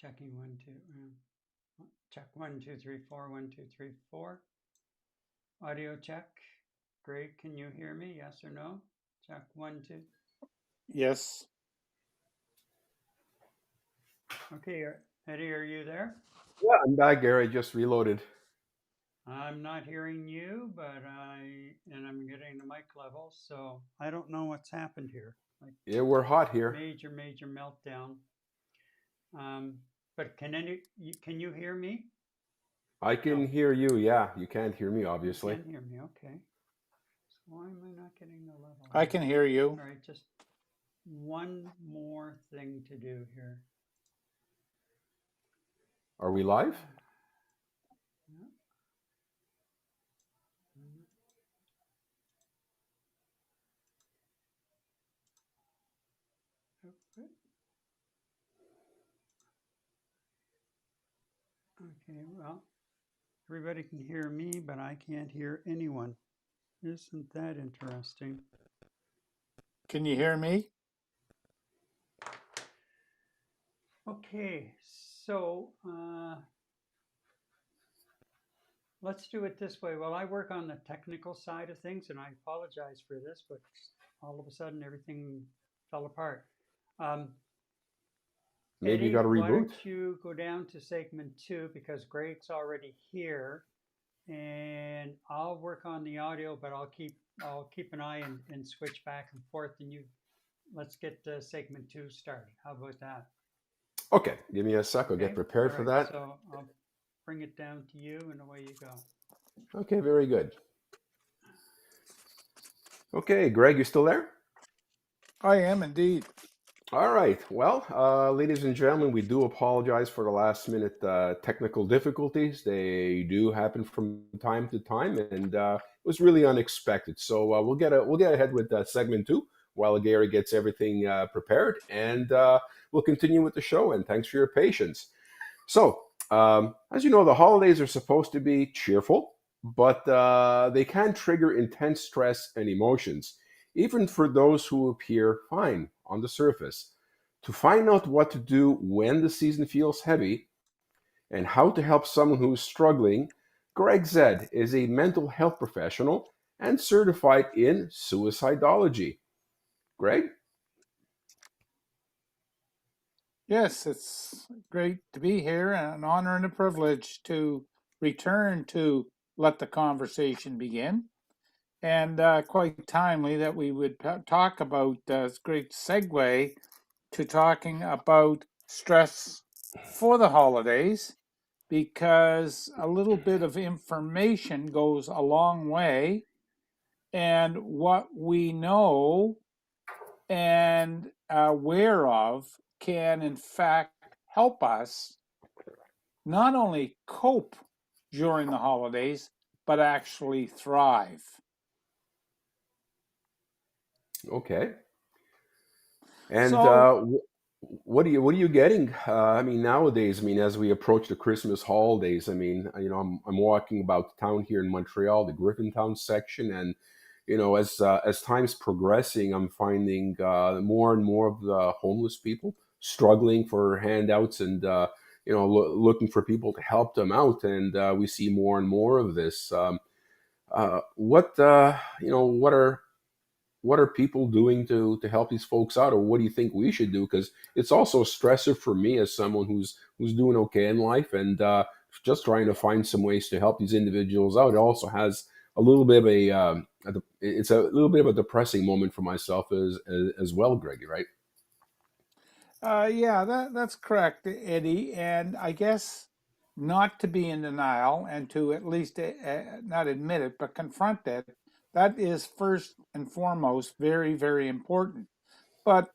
Checking 1, 2. Check 1, 2, 3, 4. 1, 2, 3, 4. Audio check. Greg, can you hear me? Yes or no? Check 1, 2. Yes. Okay, Eddie, are you there? Yeah, I'm back, Gary. I just reloaded. I'm not hearing you, but I'm getting the mic level, so I don't know what's happened here. Like, Yeah, we're hot here. Major meltdown. But can you hear me? I can hear you. Yeah, you can't hear me, obviously. You can hear me. Okay. So why am I not getting the level? I can hear you. All right, just one more thing to do here. Are we live? Yeah. Okay, well, everybody can hear me, but I can't hear anyone. Isn't that interesting? Can you hear me? Okay, so let's do it this way. Well, I work on the technical side of things, and I apologize for this, but all of a sudden everything fell apart. Maybe Eddie, you got to why reboot. don't you go down to segment 2 because Greg's already here, and I'll work on the audio, but I'll keep an eye and switch back and forth. And let's get segment 2 started. How about that? Okay, give me a sec. I'll Okay. get prepared All for right, that. So I'll bring it down to you, and away you go. Okay, very good. Okay, Greg, you still there? I am indeed. All right. Well, ladies and gentlemen, we do apologize for the last minute technical difficulties. They do happen from time to time, and it was really unexpected. So we'll get ahead with segment 2 while Gary gets everything prepared, and we'll continue with the show. And thanks for your patience. So, as you know, the holidays are supposed to be cheerful, but they can trigger intense stress and emotions, even for those who appear fine on the surface. To find out what to do when the season feels heavy and how to help someone who is struggling, Greg Zed is a mental health professional and certified in suicidology. Greg? Yes, it's great to be here and an honor and a privilege to return to let the conversation begin. And quite timely that we would talk about this great segue to talking about stress for the holidays, because a little bit of information goes a long way. And what we know and are aware of can, in fact, help us not only cope during the holidays, but actually thrive. Okay. And So, what are you getting? I mean, nowadays, I mean, as we approach the Christmas holidays, I mean, I'm walking about town here in Montreal, the Griffintown section, and as time's progressing, I'm finding more and more of the homeless people struggling for handouts and looking for people to help them out, and we see more and more of this. What are people doing to help these folks out, or what do you think we should do? Because it's also a stressor for me as someone who's doing okay in life, and just trying to find some ways to help these individuals out. It also has a little bit of it's a little bit of a depressing moment for myself as well, Greggy, right? yeah, that's correct, Eddie. And I guess not to be in denial and to at least not admit it, but confront it, that is first and foremost very, very important. But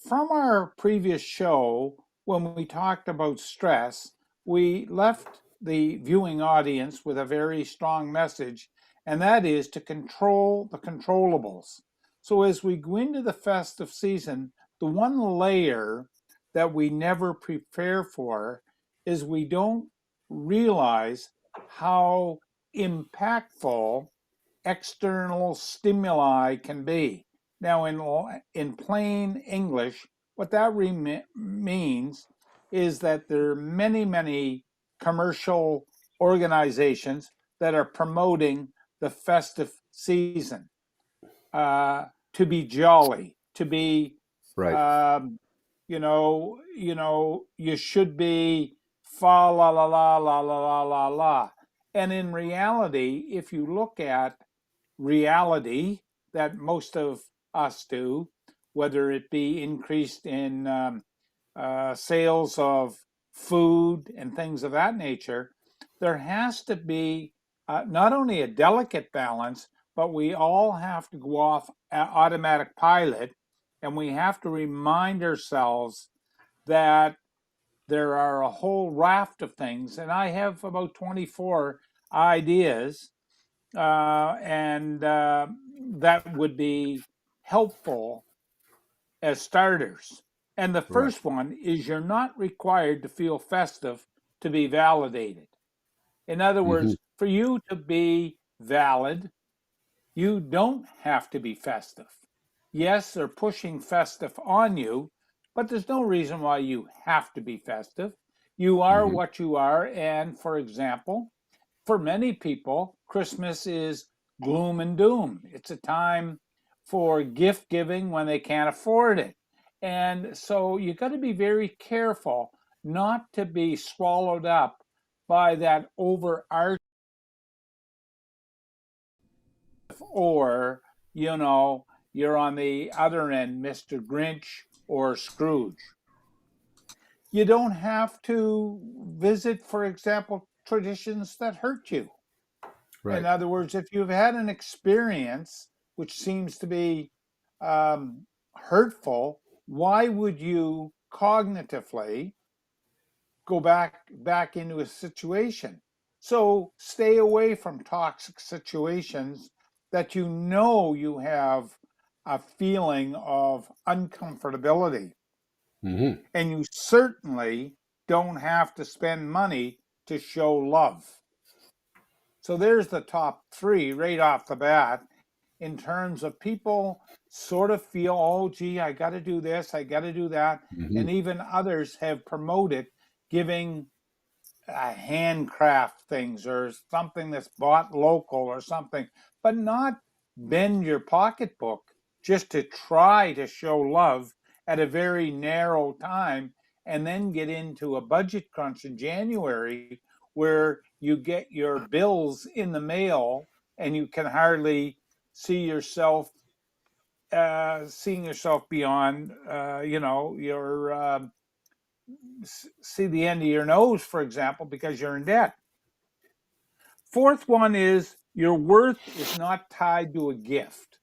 from our previous show, when we talked about stress, we left the viewing audience with a very strong message, and that is to control the controllables. So as we go into the festive season, the one layer that we never prepare for is we don't realize how impactful external stimuli can be. Now, in plain English, what that means is that there are many, many commercial organizations that are promoting the festive season, to be jolly, to be, Right. you should be fa la la la la la la la la. And in reality, if you look at reality that most of us do, whether it be increased in sales of food and things of that nature, there has to be not only a delicate balance, but we all have to go off automatic pilot, and we have to remind ourselves that there are a whole raft of things. And I have about 24 ideas, and that would be helpful as starters. And the Right. first one is you're not required to feel festive to be validated. In other Hmm. words, for you to be valid, you don't have to be festive. Yes, they're pushing festive on you, but there's no reason why you have to be festive. You are Hmm. what you are. And for example, for many people, Christmas is gloom and doom. It's a time for gift giving when they can't afford it. And so you got to be very careful not to be swallowed up by that overarching, or, you're on the other end, Mr. Grinch or Scrooge. You don't have to visit, for example, traditions that hurt you. In Right. other words, if you've had an experience which seems to be hurtful, why would you cognitively go back into a situation? So stay away from toxic situations that you have a feeling of uncomfortability, Hmm. and you certainly don't have to spend money to show love. So there's the top three right off the bat, in terms of people sort of feel, oh, gee, I got to do this, I got to do that. Hmm. And even others have promoted giving handcraft things or something that's bought local or something, but not bend your pocketbook just to try to show love at a very narrow time, and then get into a budget crunch in January where you get your bills in the mail and you can hardly see yourself seeing yourself beyond your see the end of your nose, for example, because you're in debt. Fourth one is your worth is not tied to a gift.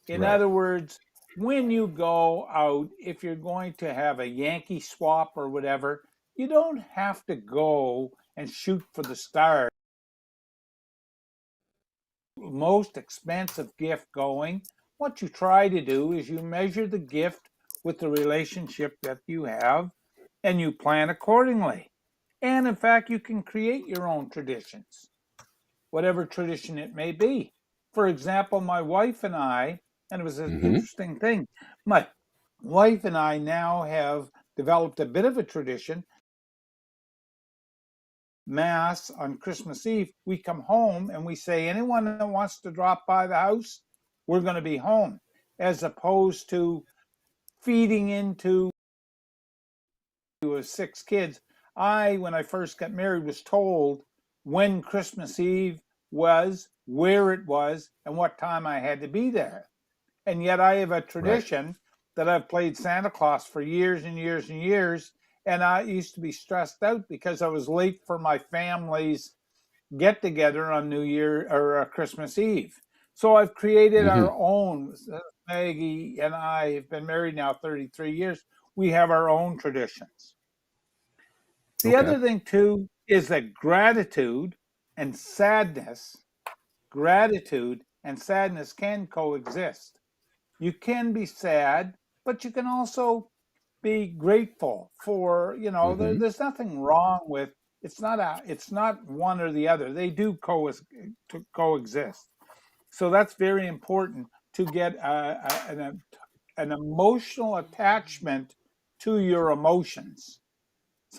In Right. other words, when you go out, if you're going to have a Yankee swap or whatever, you don't have to go and shoot for the stars. Most expensive gift going, what you try to do is you measure the gift with the relationship that you have, and you plan accordingly. And in fact, you can create your own traditions, whatever tradition it may be. For example, my wife and I, and it was an Hmm. interesting thing, my wife and I now have developed a bit of a tradition. Mass on Christmas Eve, we come home and we say, anyone that wants to drop by the house, we're going to be home, as opposed to feeding into 6 kids. When I first got married, was told when Christmas Eve was, where it was, and what time I had to be there. And yet I have a Right. tradition that I've played Santa Claus for years and years and years. And I used to be stressed out because I was late for my family's get together on New Year or Christmas Eve. So I've created our Hmm. own. Maggie and I have been married now 33 years. We have our own traditions. The Okay. other thing too is that gratitude and sadness can coexist. You can be sad, but you can also be grateful for, Hmm. there's nothing wrong with, it's not one or the other. They do coexist. So that's very important, to get an emotional attachment to your emotions.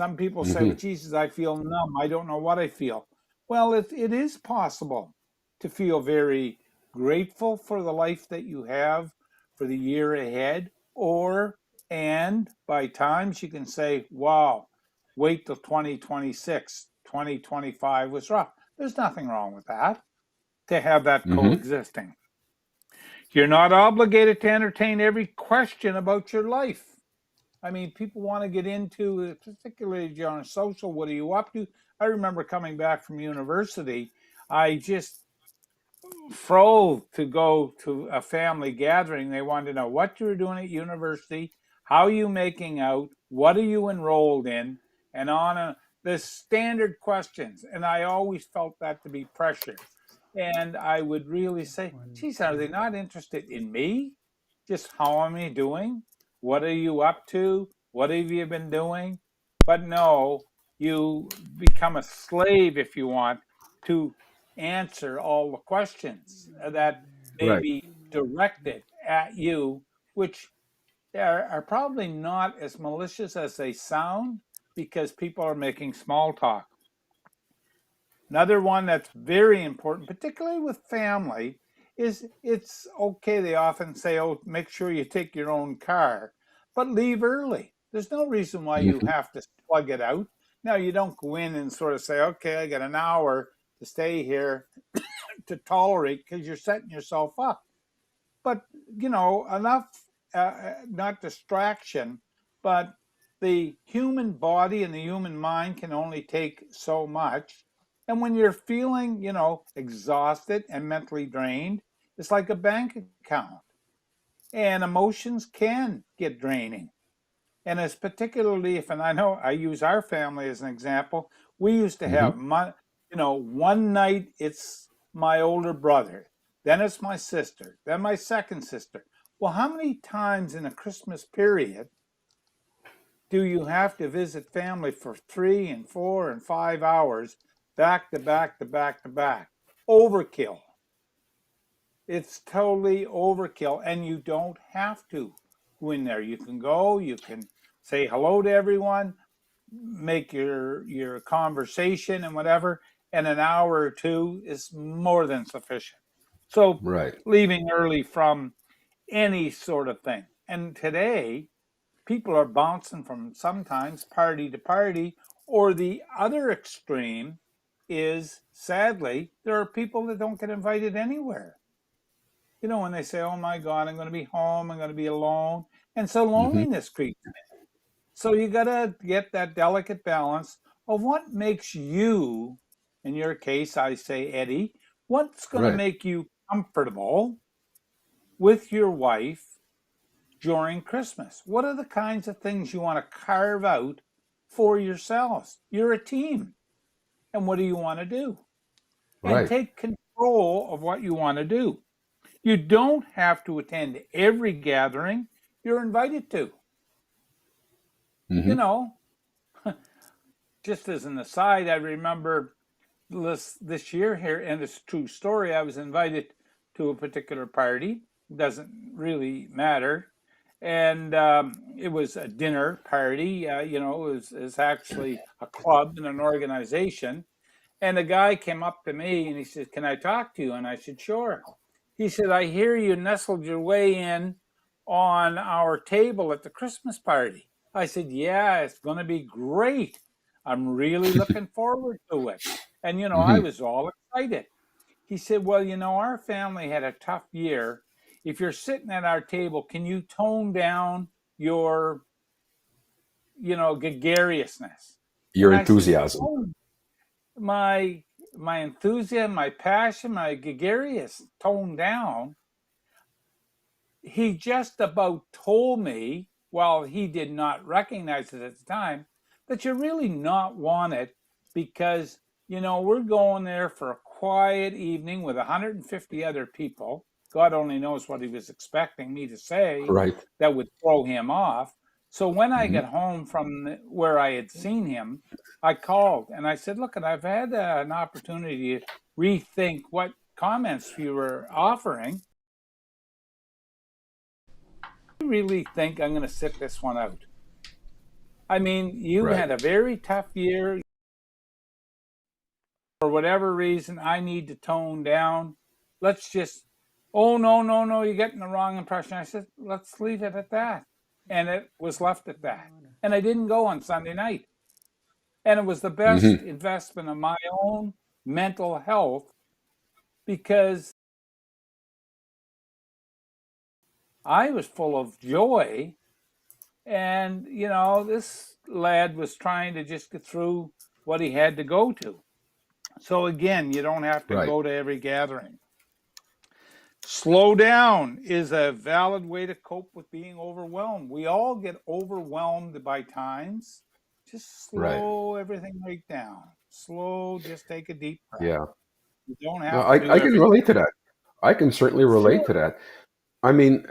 Some people say, well, Jesus, I feel numb. I don't know what I feel. Well, it is possible to feel very grateful for the life that you have, for the year ahead, and by times you can say, wow, wait till 2026, 2025 was rough. There's nothing wrong with that, to have that coexisting. You're not obligated to entertain every question about your life. I mean, people want to get into, particularly on social, what are you up to? I remember coming back from university, I just froze to go to a family gathering. They wanted to know what you were doing at university, how are you making out, what are you enrolled in, and the standard questions. And I always felt that to be pressure. And I would really say, geez, are they not interested in me? Just how am I doing? What are you up to? What have you been doing? But no, you become a slave, if you want, to answer all the questions that may be directed at you, which are probably not as malicious as they sound, because people are making small talk. Another one that's very important, particularly with family, is it's okay. They often say, oh, make sure you take your own car, but leave early. There's no reason why you have to plug it out. Now, you don't go in and sort of say, okay, I got an hour to stay here to tolerate, because you're setting yourself up. But, enough, not distraction, but the human body and the human mind can only take so much. And when you're feeling, exhausted and mentally drained, it's like a bank account. And emotions can get draining. And it's particularly and I know I use our family as an example, we used to have, one night it's my older brother, then it's my sister, then my second sister. Well, how many times in a Christmas period do you have to visit family for 3 and 4 and 5 hours back to back to back to back? Overkill. It's totally overkill, and you don't have to go in there. You can go, you can say hello to everyone, make your conversation and whatever, and an hour or two is more than sufficient. So leaving early from any sort of thing. And today, people are bouncing from sometimes party to party, or the other extreme is, sadly, there are people that don't get invited anywhere. When they say, oh my God, I'm going to be home, I'm going to be alone. And so loneliness creeps in. So you got to get that delicate balance of what makes you, in your case, I say, Eddie, what's going to make you comfortable with your wife during Christmas? What are the kinds of things you want to carve out for yourselves? You're a team. And what do you want to do? And take control of what you want to do. You don't have to attend every gathering you're invited to. Just as an aside, I remember this year here, and it's a true story, I was invited to a particular party. Doesn't really matter. And it was a dinner party. It was actually a club and an organization. And a guy came up to me and he said, can I talk to you? And I said, sure. He said, I hear you nestled your way in on our table at the Christmas party. I said, yeah, it's going to be great. I'm really looking forward to it. And, I was all excited. He said, well, our family had a tough year. If you're sitting at our table, can you tone down your, gregariousness? Your enthusiasm. Said, oh, my enthusiasm, my passion, my gregarious toned down. He just about told me, while he did not recognize it at the time, that you're really not wanted, because, we're going there for a quiet evening with 150 other people. God only knows what he was expecting me to say that would throw him off. So when I got home from where I had seen him, I called and I said, look, I've had an opportunity to rethink what comments you were offering. I really think I'm going to sit this one out. I mean, you Right. had a very tough year. For whatever reason, I need to tone down. Let's just, oh, no, no, no, you're getting the wrong impression. I said, let's leave it at that. And it was left at that. And I didn't go on Sunday night. And it was the best Hmm. investment of my own mental health because I was full of joy. And, you know, this lad was trying to just get through what he had to go to. So again, you don't have to Right. go to every gathering. Slow down is a valid way to cope with being overwhelmed. We all get overwhelmed by times. Just Right. slow everything right down. Slow, just take a deep breath. Yeah. You don't No, have to do I can everything. relate to that. I can certainly relate Sure. to that. I mean,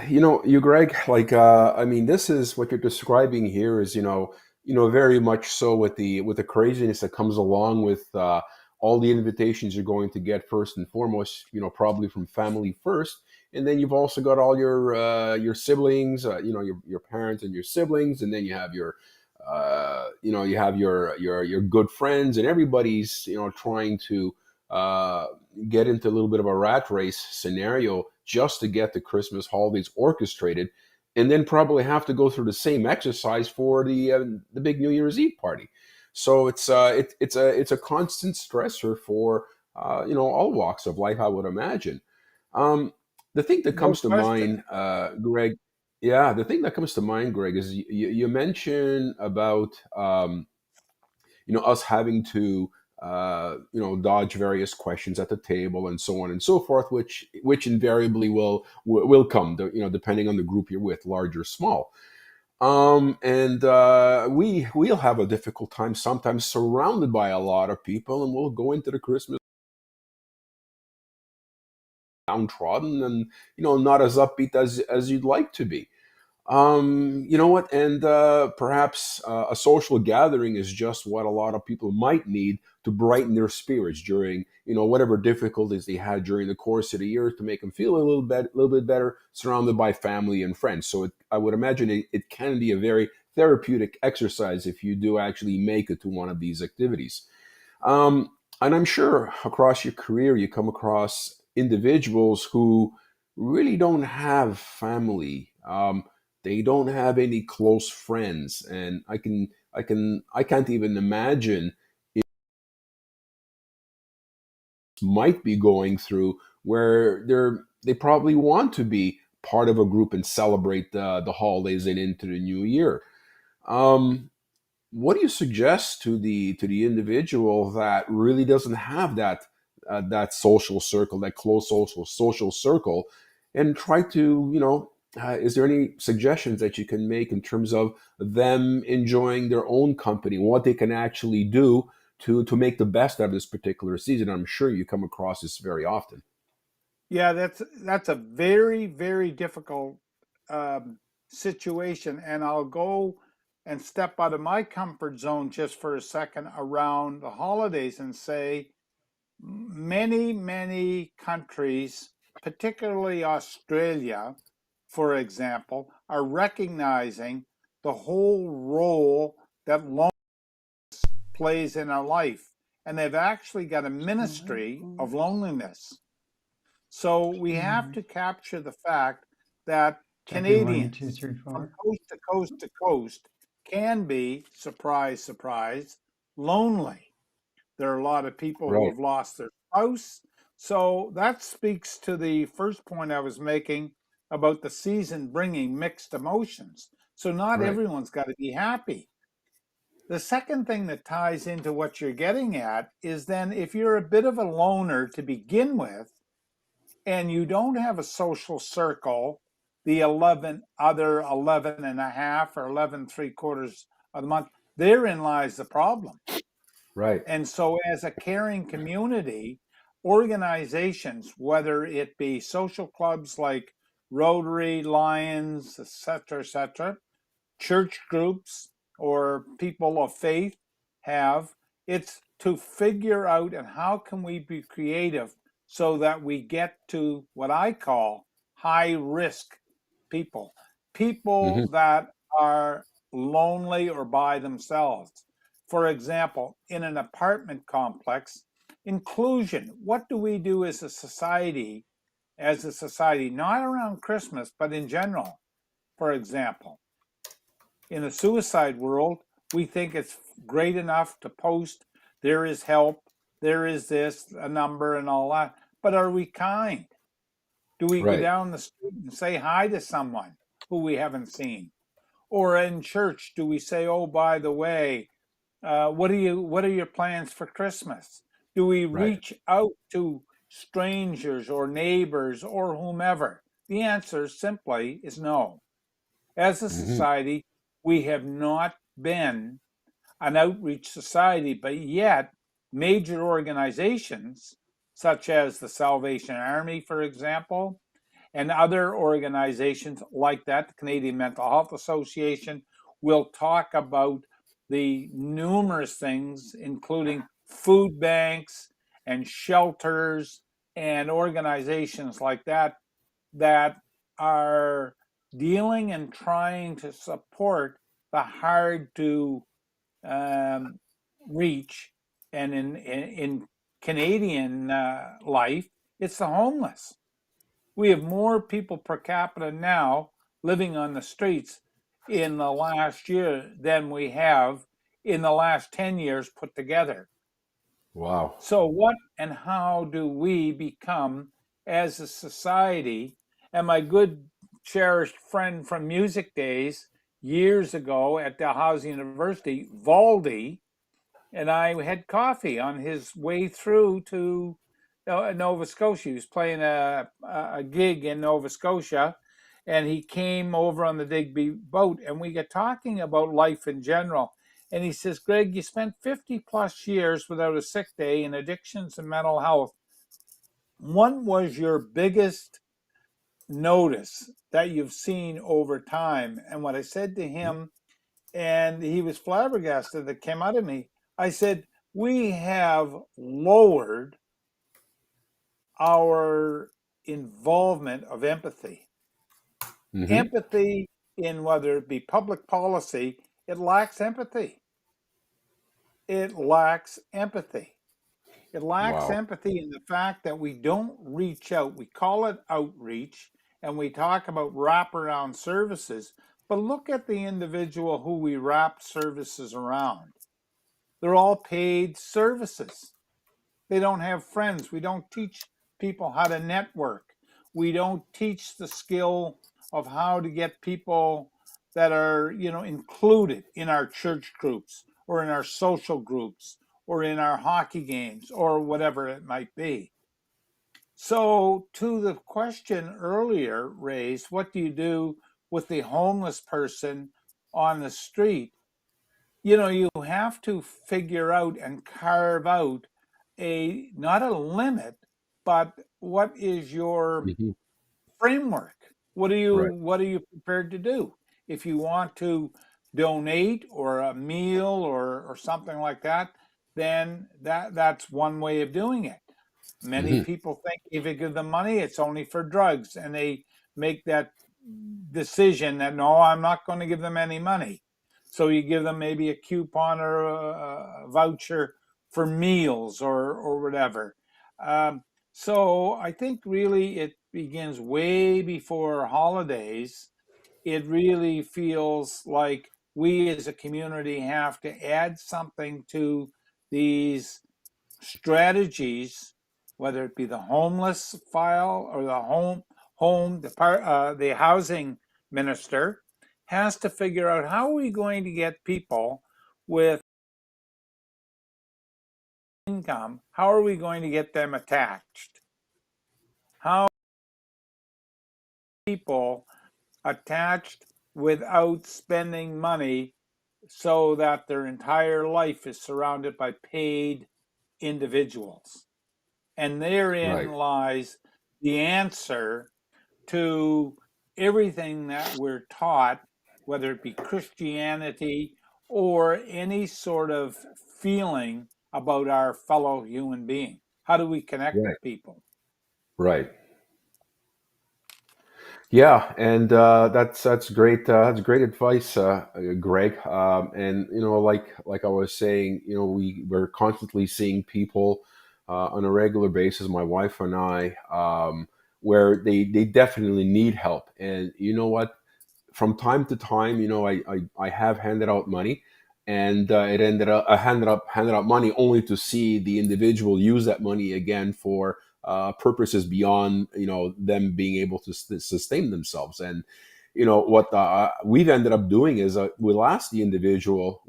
you, Greg, like, I mean, this is what you're describing here is, very much so with the craziness that comes along with all the invitations you're going to get first and foremost, probably from family first, and then you've also got all your siblings, your parents and your siblings, and then you have your good friends, and everybody's trying to uh, get into a little bit of a rat race scenario just to get the Christmas holidays orchestrated, and then probably have to go through the same exercise for the big New Year's Eve party. So it's a constant stressor for all walks of life, I would imagine. Um, the thing that No comes to question. mind, Greg, yeah, the thing that comes to mind, Greg, is you mentioned about us having to dodge various questions at the table and so on and so forth, which invariably will come, depending on the group you're with, large or small. And we'll have a difficult time sometimes surrounded by a lot of people, and we'll go into the Christmas downtrodden and not as upbeat as you'd like to be. You know what? And perhaps a social gathering is just what a lot of people might need to brighten their spirits during, whatever difficulties they had during the course of the year, to make them feel a little bit better, surrounded by family and friends. So I would imagine it can be a very therapeutic exercise if you do actually make it to one of these activities. Um, and I'm sure across your career, you come across individuals who really don't have family. They don't have any close friends, and I can't even imagine it might be going through where they probably want to be part of a group and celebrate the holidays and into the new year. Um, what do you suggest to the individual that really doesn't have that social circle, that close social circle, and try to is there any suggestions that you can make in terms of them enjoying their own company, what they can actually do to make the best out of this particular season? I'm sure you come across this very often. Yeah, that's a very, very difficult situation. And I'll go and step out of my comfort zone just for a second around the holidays and say many, many countries, particularly Australia, for example, are recognizing the whole role that loneliness plays in our life. And they've actually got a ministry of loneliness. So we have to capture the fact that Checking one, two, Canadians three, from four. coast to coast to coast can be, surprise, surprise, lonely. There are a lot of people who Right. have lost their spouse. So that speaks to the first point I was making about the season bringing mixed emotions. So not Right. everyone's got to be happy. The second thing that ties into what you're getting at is then if you're a bit of a loner to begin with, and you don't have a social circle, the 11 and a half or 11 3/4 of the month, therein lies the problem. Right. And so, as a caring community, organizations, whether it be social clubs like Rotary, Lions, etc., church groups, or people of faith have, it's to figure out and how can we be creative so that we get to what I call high risk people, Hmm. people that are lonely or by themselves. For example, in an apartment complex, inclusion. What do we do as a society, not around Christmas, but in general? For example, in the suicide world, we think it's great enough to post, there is help, there is this, a number and all that. But are we kind? Do we go Right. down the street and say hi to someone who we haven't seen? Or in church, do we say, oh, by the way, what are your plans for Christmas? Do we Right. reach out to strangers or neighbors or whomever? The answer simply is no. As a Hmm. society, we have not been an outreach society, but yet major organizations such as the Salvation Army, for example, and other organizations like that, the Canadian Mental Health Association, will talk about the numerous things, including food banks and shelters and organizations like that, that are dealing and trying to support the hard to reach. And in Canadian life, it's the homeless. We have more people per capita now living on the streets in the last year than we have in the last 10 years put together. Wow. So, what and how do we become as a society? And my good, cherished friend from music days years ago at Dalhousie University, Valdi, and I had coffee on his way through to Nova Scotia. He was playing a gig in Nova Scotia, and he came over on the Digby boat, and we got talking about life in general. And he says, Greg, you spent 50 plus years without a sick day in addictions and mental health. What was your biggest notice that you've seen over time? And what I said to him, and he was flabbergasted, that came out of me. I said, we have lowered our involvement of empathy. Hmm. Empathy in whether it be public policy, it lacks empathy. It lacks empathy. It lacks Wow. empathy in the fact that we don't reach out. We call it outreach and we talk about wraparound services, but look at the individual who we wrap services around. They're all paid services. They don't have friends. We don't teach people how to network. We don't teach the skill of how to get people that are, included in our church groups or in our social groups or in our hockey games or whatever it might be. So, to the question earlier raised, what do you do with the homeless person on the street? You have to figure out and carve out not a limit, but what is your Hmm. framework? What Right. are you prepared to do? If you want to donate or a meal or something like that, then that's one way of doing it. Many Hmm. people think if you give them money, it's only for drugs, and they make that decision that no, I'm not going to give them any money. So you give them maybe a coupon or a voucher for meals or whatever. Um, so I think really it begins way before holidays. It really feels like we as a community have to add something to these strategies, whether it be the homeless file or the housing minister has to figure out how are we going to get people with income, how are we going to get them attached? How people attached without spending money so that their entire life is surrounded by paid individuals. And therein Right. lies the answer to everything that we're taught, whether it be Christianity or any sort of feeling about our fellow human being. How do we connect Right. with people? Right. Yeah, and that's great. That's great advice, Greg. And like I was saying, we're constantly seeing people on a regular basis. My wife and I, where they definitely need help. And you know what? From time to time, I have handed out money, and it ended up I handed out money only to see the individual use that money again for purposes beyond them being able to sustain themselves. And what we've ended up doing is we'll ask the individual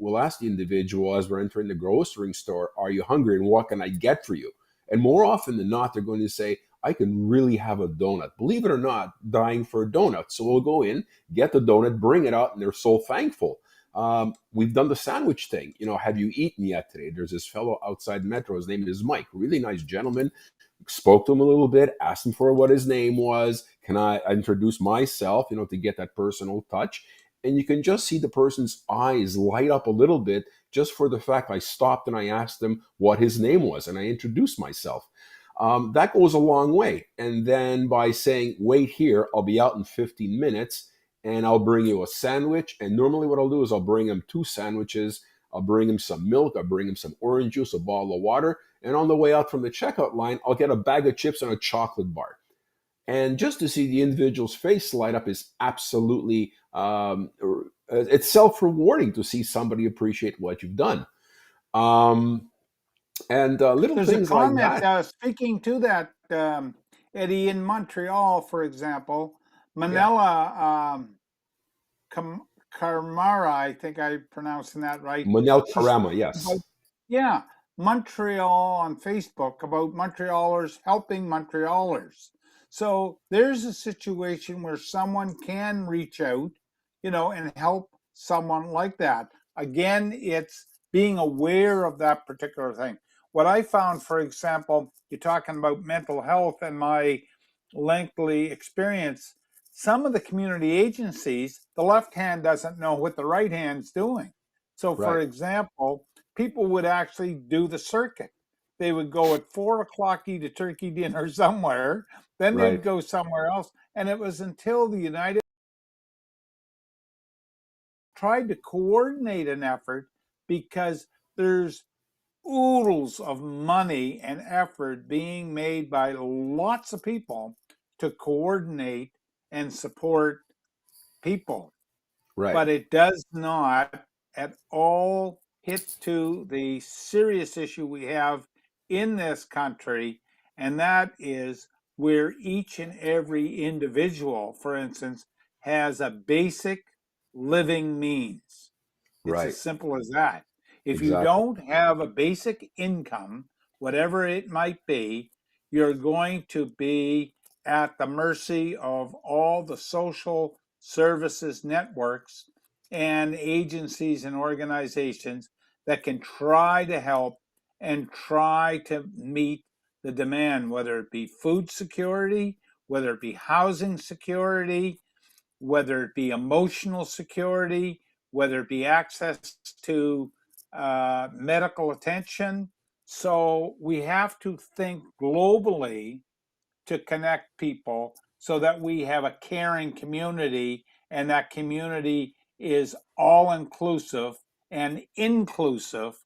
as we're entering the grocery store, "Are you hungry? And what can I get for you?" And more often than not, they're going to say, "I can really have a donut." Believe it or not, dying for a donut. So we'll go in, get the donut, bring it out, and they're so thankful. We've done the sandwich thing. Have you eaten yet today? There's this fellow outside Metro. His name is Mike. Really nice gentleman. Spoke to him a little bit, asked him for what his name was. Can I introduce myself, to get that personal touch? And you can just see the person's eyes light up a little bit just for the fact I stopped and I asked him what his name was and I introduced myself. That goes a long way. And then by saying, "Wait here, I'll be out in 15 minutes and I'll bring you a sandwich." And normally what I'll do is I'll bring him 2 sandwiches. I'll bring him some milk. I'll bring him some orange juice, a bottle of water. And on the way out from the checkout line, I'll get a bag of chips and a chocolate bar. And just to see the individual's face light up is absolutely, it's self-rewarding to see somebody appreciate what you've done. Um, and little There's a things like comment that. speaking to that, Eddie, in Montreal, for example, Yeah. Manila Karmara, I think I'm pronouncing that right. Manel She spoke Karama, yes. about, yeah, Montreal on Facebook about Montrealers helping Montrealers. So there's a situation where someone can reach out, and help someone like that. Again, it's being aware of that particular thing. What I found, for example, you're talking about mental health and my lengthy experience, some of the community agencies, the left hand doesn't know what the right hand's doing. So, for Right, example, people would actually do the circuit. They would go at 4 o'clock, eat a turkey dinner somewhere, then they'd right, go somewhere else. And it was until the United tried to coordinate an effort because there's oodles of money and effort being made by lots of people to coordinate and support people, right, but it does not at all hit to the serious issue we have in this country, and that is where each and every individual, for instance, has a basic living means. It's as right. simple as that. If you Exactly. don't have a basic income, whatever it might be, you're going to be at the mercy of all the social services networks and agencies and organizations that can try to help and try to meet the demand, whether it be food security, whether it be housing security, whether it be emotional security, whether it be access to medical attention. So we have to think globally to connect people so that we have a caring community, and that community is all inclusive and inclusive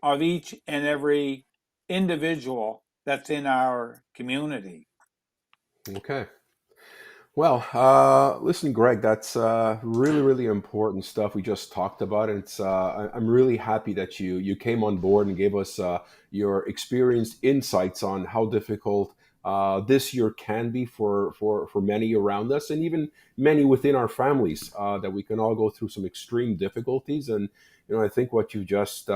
of each and every individual that's in our community. Okay. Well, listen, Greg, that's really, really important stuff we just talked about. And I'm really happy that you came on board and gave us your experienced insights on how difficult this year can be for many around us, and even many within our families. That we can all go through some extreme difficulties, and I think what you just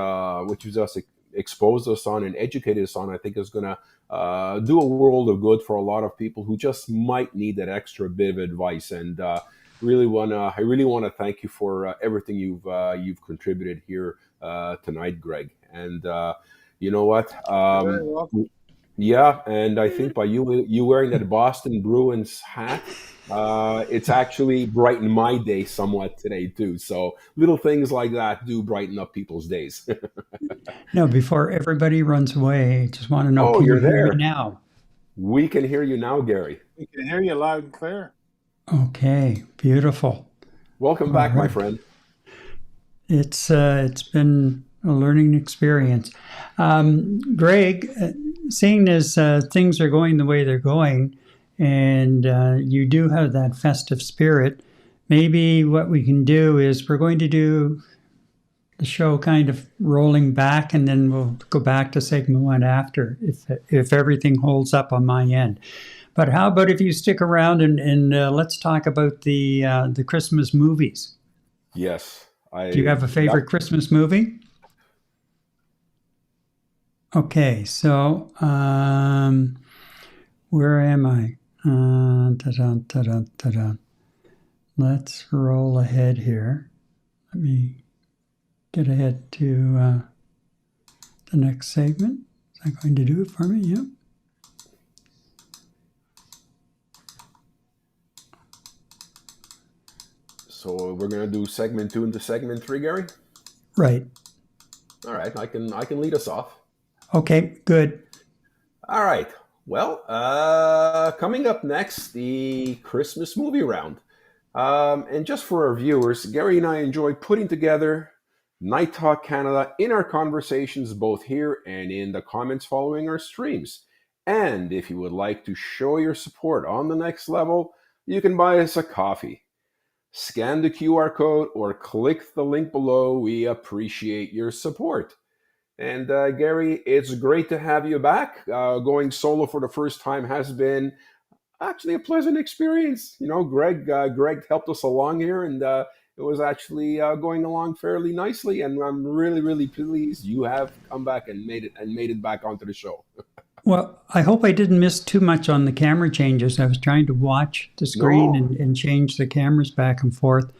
exposed us on and educated us on, I think is going to do a world of good for a lot of people who just might need that extra bit of advice. And I really wanna thank you for everything you've contributed here tonight, Greg. And you know what? You're very welcome. Yeah, and I think by you wearing that Boston Bruins hat, it's actually brightened my day somewhat today too. So little things like that do brighten up people's days. No, before everybody runs away, just want to know, Oh, can you you're hear me there. now? We can hear you now, Gary. We can hear you loud and clear. Okay, beautiful. Welcome All back, my right. friend. It's been a learning experience. Greg, seeing as things are going the way they're going, and you do have that festive spirit, maybe what we can do is we're going to do the show kind of rolling back, and then we'll go back to segment one after, if everything holds up on my end. But how about if you stick around and let's talk about the Christmas movies? Yes, Do you have a favorite Yep. Christmas movie? Okay, so where am I? Ta-da, ta-da, ta-da. Let's roll ahead here. Let me get ahead to the next segment. Is that going to do it for me? Yep. So we're gonna do segment 2 into segment 3, Gary. Right. All right, I can lead us off. Okay, good. All right. Well, coming up next, the Christmas movie round. And just for our viewers, Gary and I enjoy putting together Night Talk Canada in our conversations, both here and in the comments following our streams. And if you would like to show your support on the next level, you can buy us a coffee. Scan the QR code or click the link below. We appreciate your support. And Gary, it's great to have you back. Going solo for the first time has been actually a pleasant experience. You know, Greg helped us along here, and it was actually going along fairly nicely. And I'm really, really pleased you have come back and made it back onto the show. Well, I hope I didn't miss too much on the camera changes. I was trying to watch the screen No, and change the cameras back and forth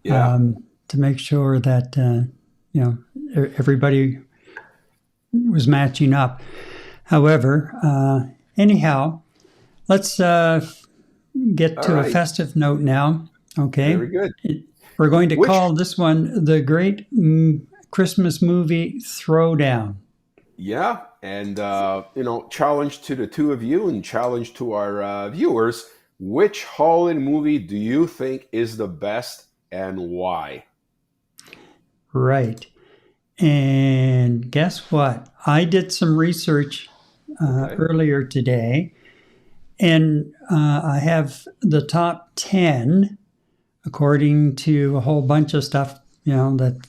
yeah, to make sure that everybody was matching up. However, anyhow, let's get all to a right, festive note now. Okay, very good. we're going to Which call this one the Great Christmas Movie Throwdown. Yeah, and challenge to the two of you and challenge to our viewers. Which holiday movie do you think is the best and why? Right. And guess what? I did some research Okay. earlier today, and I have the top 10 according to a whole bunch of stuff, that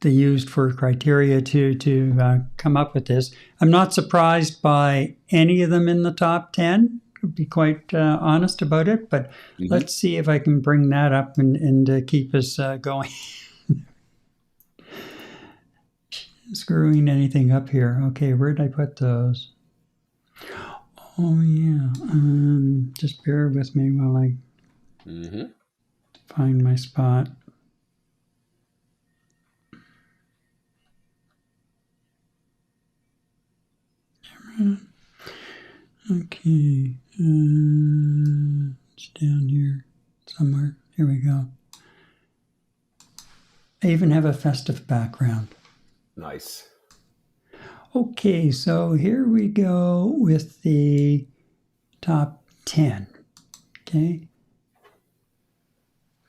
they used for criteria to come up with this. I'm not surprised by any of them in the top 10, to be quite honest about it, but hmm let's see if I can bring that up and keep us going. Screwing anything up here. Okay, where did I put those? Oh, yeah. Just bear with me while I hmm find my spot. Okay. It's down here somewhere. Here we go. I even have a festive background. Nice. Okay, so here we go with the top 10. Okay.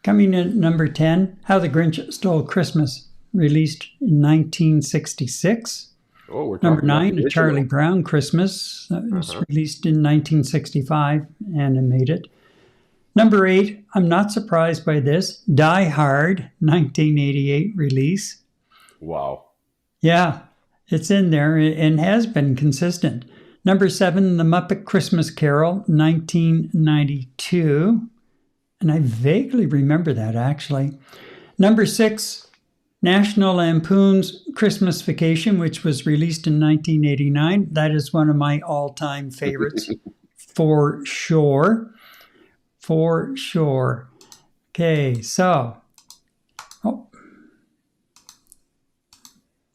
Coming in at number 10, How the Grinch Stole Christmas, released in 1966. Oh, we're Number talking about the 9, A Charlie original. Brown Christmas, that was Uh-huh. released in 1965, animated. Number 8, I'm not surprised by this, Die Hard, 1988 release. Wow. Yeah, it's in there and has been consistent. Number 7, The Muppet Christmas Carol, 1992. And I vaguely remember that, actually. Number 6, National Lampoon's Christmas Vacation, which was released in 1989. That is one of my all-time favorites, for sure. For sure. Okay, so,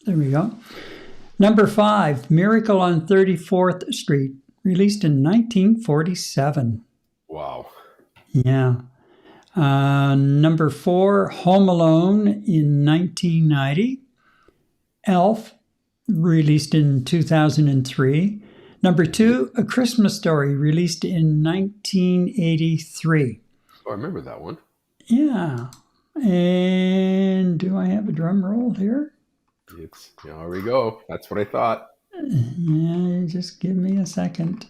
there we go. Number 5, Miracle on 34th Street, released in 1947. Wow. Yeah. Number 4, Home Alone in 1990. Elf, released in 2003. Number 2, A Christmas Story, released in 1983. Oh, I remember that one. Yeah. And do I have a drum roll here? There we go. That's what I thought. Yeah, just give me a second.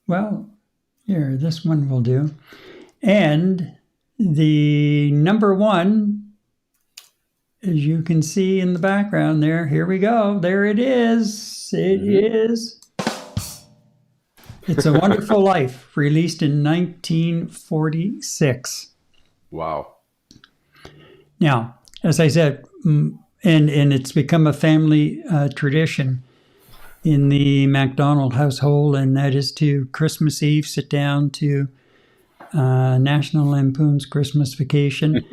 Well, here, this one will do. And the number one, as you can see in the background there, here we go. There it is. It is It's a Wonderful Life, released in 1946. Wow. Now, as I said, and it's become a family tradition in the MacDonald household, and that is to Christmas Eve sit down to National Lampoon's Christmas Vacation.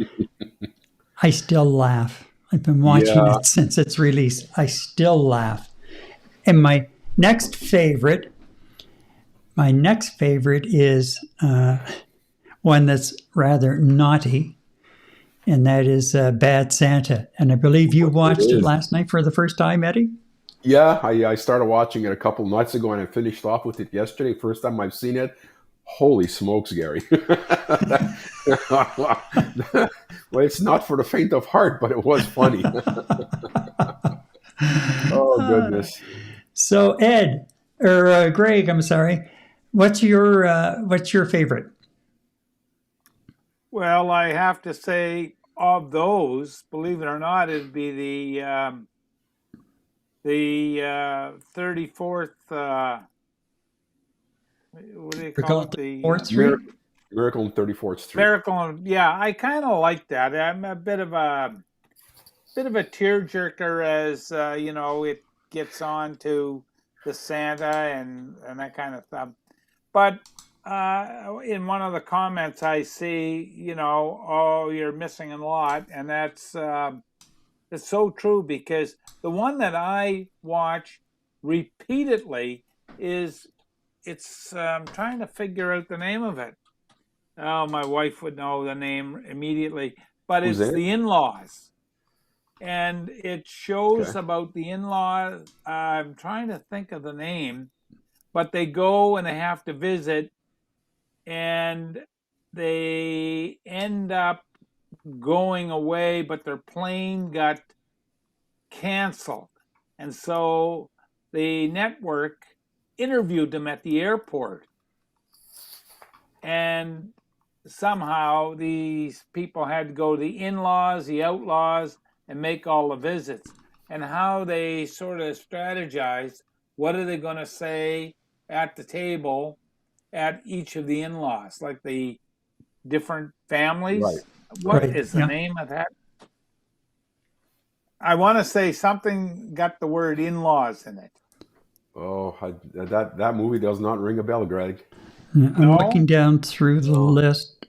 I still laugh. I've been watching it since its release. I still laugh. And my next favorite is one that's rather naughty, and that is Bad Santa. And I believe you watched it last night for the first time, Eddie? Yeah, I started watching it a couple nights ago, and I finished off with it yesterday. First time I've seen it. Holy smokes, Gary. Well, it's not for the faint of heart, but it was funny. Oh, goodness. So Ed, or Greg, I'm sorry, what's your favorite? Well, I have to say, of those, believe it or not, it'd be the 34th. What do you call it? The 4th Street? Miracle on 34th Street. Miracle. Yeah, I kind of like that. I'm a bit of a tearjerker as it gets on to the Santa and that kind of stuff. But in one of the comments, I see, oh, you're missing a lot, and that's it's so true, because the one that I watch repeatedly is I'm trying to figure out the name of it. Oh, my wife would know the name immediately, but it's The In-Laws. And it shows about the in-laws. I'm trying to think of the name, but they go and they have to visit, and they end up going away, but their plane got canceled. And so the network interviewed them at the airport. And somehow these people had to go to the in-laws, the outlaws, and make all the visits. And how they sort of strategized, what are they going to say at the table at each of the in-laws, like the different families. Right. What is the name of that? I want to say something got the word in-laws in it. Oh, that movie does not ring a bell, Greg. Yeah, I'm looking down through the list.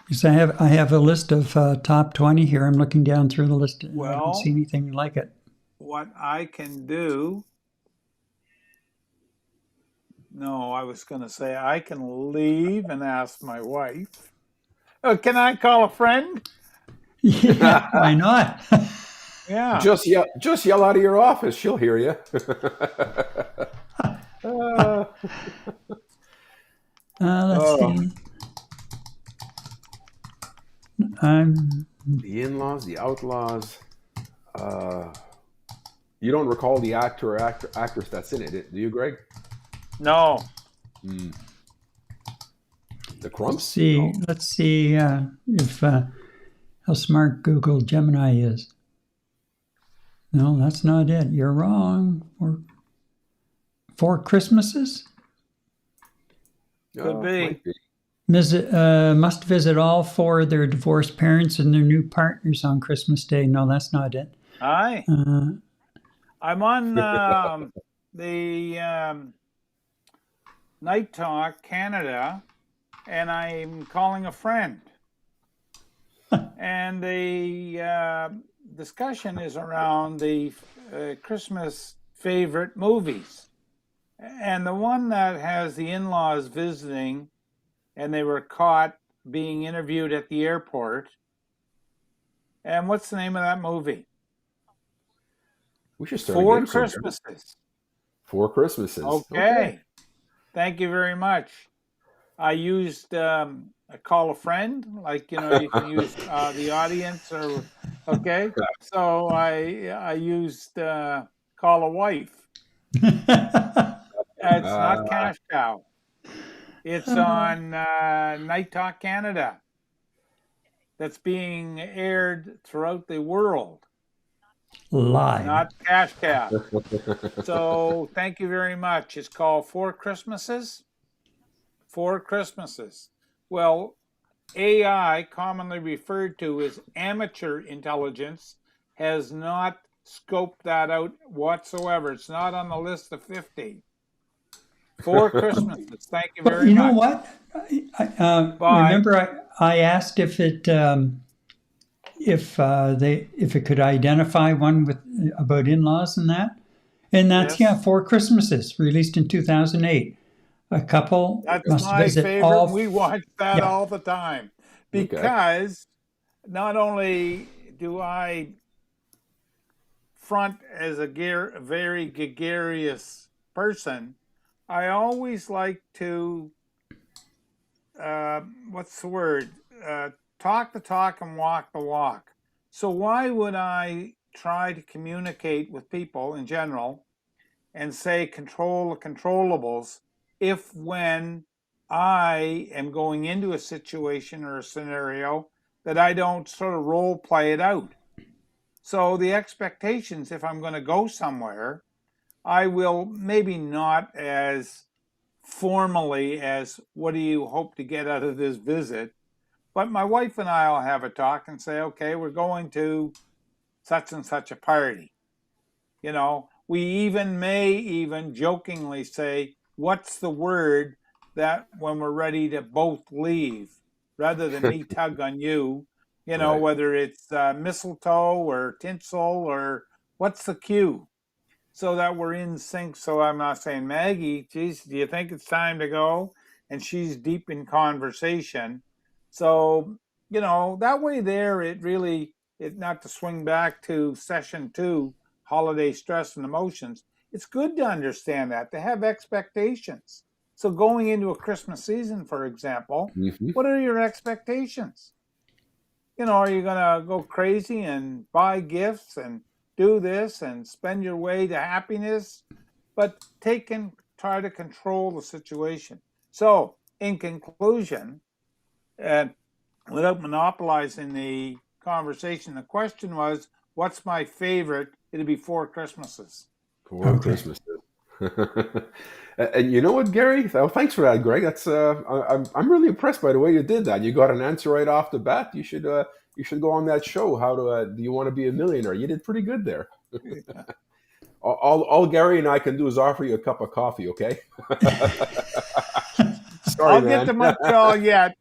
Because I have a list of top 20 here. I'm looking down through the list. I don't see anything like it. What I can do... No, I was going to say I can leave and ask my wife. Oh, can I call a friend? Yeah, why not? Yeah. Just yell out of your office. She'll hear you. Let's see. The in-laws, the outlaws. You don't recall the actor or actress that's in it, do you, Greg? No. The Crumps? Let's see if how smart Google Gemini is. No, that's not it. You're wrong. Four Christmases? Could be. Must visit all four of their divorced parents and their new partners on Christmas Day. No, that's not it. Aye. I'm on the Night Talk Canada, and I'm calling a friend. And the discussion is around the Christmas favorite movies. And the one that has the in-laws visiting, and they were caught being interviewed at the airport. And what's the name of that movie? We should start Four Christmases. 4 Christmases. Okay. Thank you very much. I used call a friend, like you can use the audience, or okay. So I used call a wife. It's not Uh, cash cow. It's on Night Talk Canada. That's being aired throughout the world, Live. not cash cow. So thank you very much. It's called Four Christmases. Four Christmases. Well, AI, commonly referred to as amateur intelligence, has not scoped that out whatsoever. It's not on the list of 50. Four Christmases. Thank you But very you know much. what? Bye. Remember, I asked if it if it could identify one with about in-laws and that, and that's Yes. Four Christmases, released in 2008. A couple That's must my visit favorite. all. We watch that Yeah. all the time Okay. because not only do I front as a very gregarious person, I always like to, what's the word? Talk the talk and walk the walk. So why would I try to communicate with people in general and say control the controllables if when I am going into a situation or a scenario that I don't sort of role play it out? So the expectations, if I'm going to go somewhere, I will maybe not as formally as what do you hope to get out of this visit, but my wife and I will have a talk and say, okay, we're going to such and such a party. We may even jokingly say, what's the word that when we're ready to both leave, rather than me tug on you, Right. whether it's mistletoe or tinsel or what's the cue, so that we're in sync. So I'm not saying, Maggie, geez, do you think it's time to go? And she's deep in conversation. So, that way there, not to swing back to session 2, holiday stress and emotions. It's good to understand that, to have expectations. So going into a Christmas season, for example, Mhm. what are your expectations? Are you going to go crazy and buy gifts and do this and spend your way to happiness? But try to control the situation. So, in conclusion, and without monopolizing the conversation, the question was, what's my favorite? It'd be Four Christmases. Four Okay. Christmases. And you know what, Gary? Oh, thanks for that, Greg. That's I'm really impressed by the way you did that. You got an answer right off the bat. You should go on that show. How do you want to be a millionaire? You did pretty good there. All Gary and I can do is offer you a cup of coffee, okay? Sorry, I'll get man. to Montreal yet.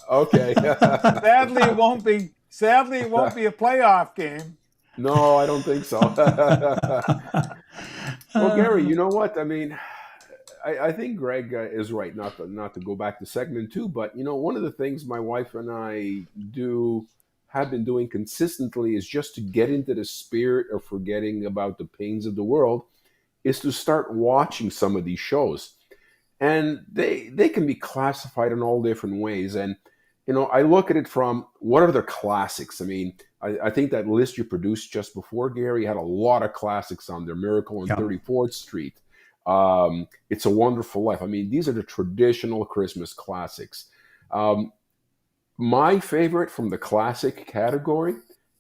Okay. Sadly, it won't be a playoff game. No, I don't think so. Well, Gary, you know what? I mean, I think Greg is right. Not to go back to segment 2, but one of the things my wife and I have been doing consistently is just to get into the spirit of forgetting about the pains of the world, is to start watching some of these shows, and they can be classified in all different ways. And I look at it from what are the classics. I mean, I think that list you produced just before, Gary, had a lot of classics on there. Miracle on Yeah. 34th Street. It's a Wonderful Life. I mean, these are the traditional Christmas classics. My favorite from the classic category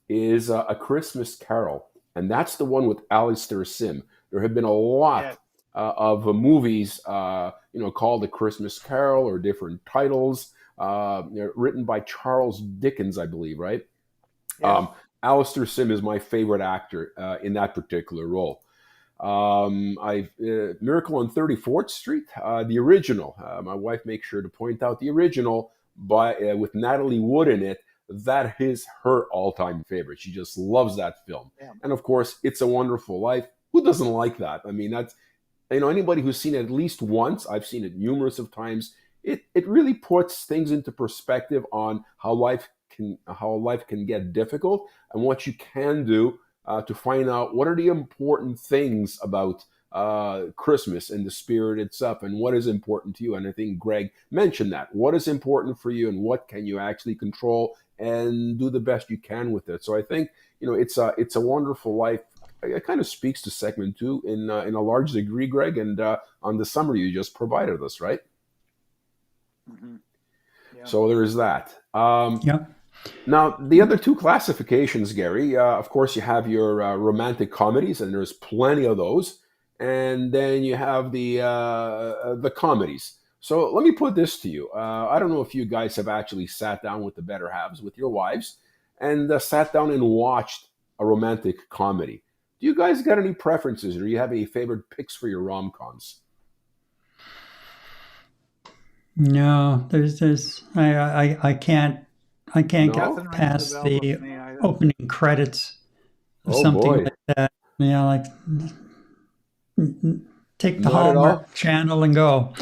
is A Christmas Carol, and that's the one with Alistair Sim. There have been a lot of movies, called A Christmas Carol or different titles, written by Charles Dickens, I believe, right? Yes. Alistair Sim is my favorite actor in that particular role. Miracle on 34th Street, the original. My wife makes sure to point out the original with Natalie Wood in it. That is her all-time favorite. She just loves that film. Yeah. And of course, It's a Wonderful Life. Who doesn't like that? I mean, that's anybody who's seen it at least once. I've seen it numerous of times. It really puts things into perspective on how life can get difficult and what you can do to find out what are the important things about Christmas and the spirit itself and what is important to you. And I think Greg mentioned that. What is important for you and what can you actually control and do the best you can with it. So I think, it's a wonderful life. It kind of speaks to segment 2 in a large degree, Greg, and on the summary you just provided us, right? Mm-hmm. Yeah. So there's that. Yeah. Now, the other 2 classifications, Gary, of course, you have your romantic comedies, and there's plenty of those. And then you have the comedies. So let me put this to you. I don't know if you guys have actually sat down with the better halves, with your wives, and sat down and watched a romantic comedy. Do you guys got any preferences, or do you have any favorite picks for your rom-coms? No, I can't No? get past the opening credits of Oh something boy. like that. Yeah, like take the Not at all? Hallmark channel and go.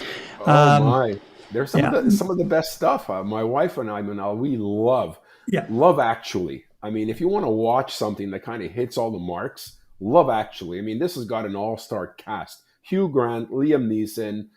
Oh my! There's yeah. some of the best stuff. My wife and I, we love Yeah. Love Actually. I mean, if you want to watch something that kind of hits all the marks, Love Actually. I mean, this has got an all-star cast: Hugh Grant, Liam Neeson,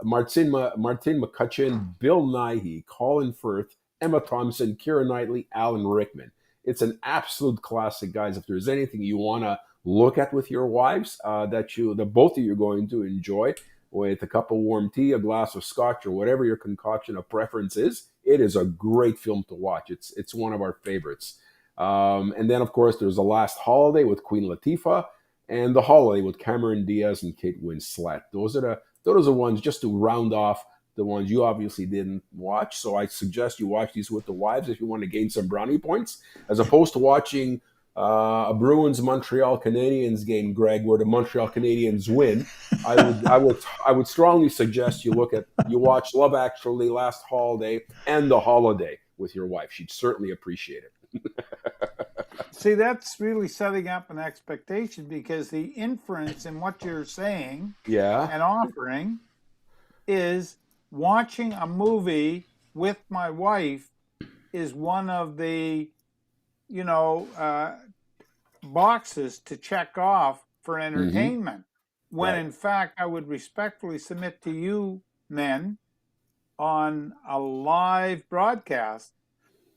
Martin McCutcheon, Bill Nighy, Colin Firth, Emma Thompson, Keira Knightley, Alan Rickman. It's an absolute classic, guys. If there's anything you want to look at with your wives that both of you are going to enjoy, with a cup of warm tea, a glass of scotch, or whatever your concoction of preference is, it is a great film to watch. It's one of our favorites. And then, of course, there's The Last Holiday with Queen Latifah, and The Holiday with Cameron Diaz and Kate Winslet. Those are the ones, just to round off the ones you obviously didn't watch. So I suggest you watch these with the wives if you want to gain some brownie points, as opposed to watching a Bruins Montreal Canadiens game, Greg, where the Montreal Canadiens win. I would strongly suggest you watch Love Actually, Last Holiday, and The Holiday with your wife. She'd certainly appreciate it. See, that's really setting up an expectation, because the inference in what you're saying and offering is watching a movie with my wife is one of the boxes to check off for entertainment. When in fact, I would respectfully submit to you men on a live broadcast,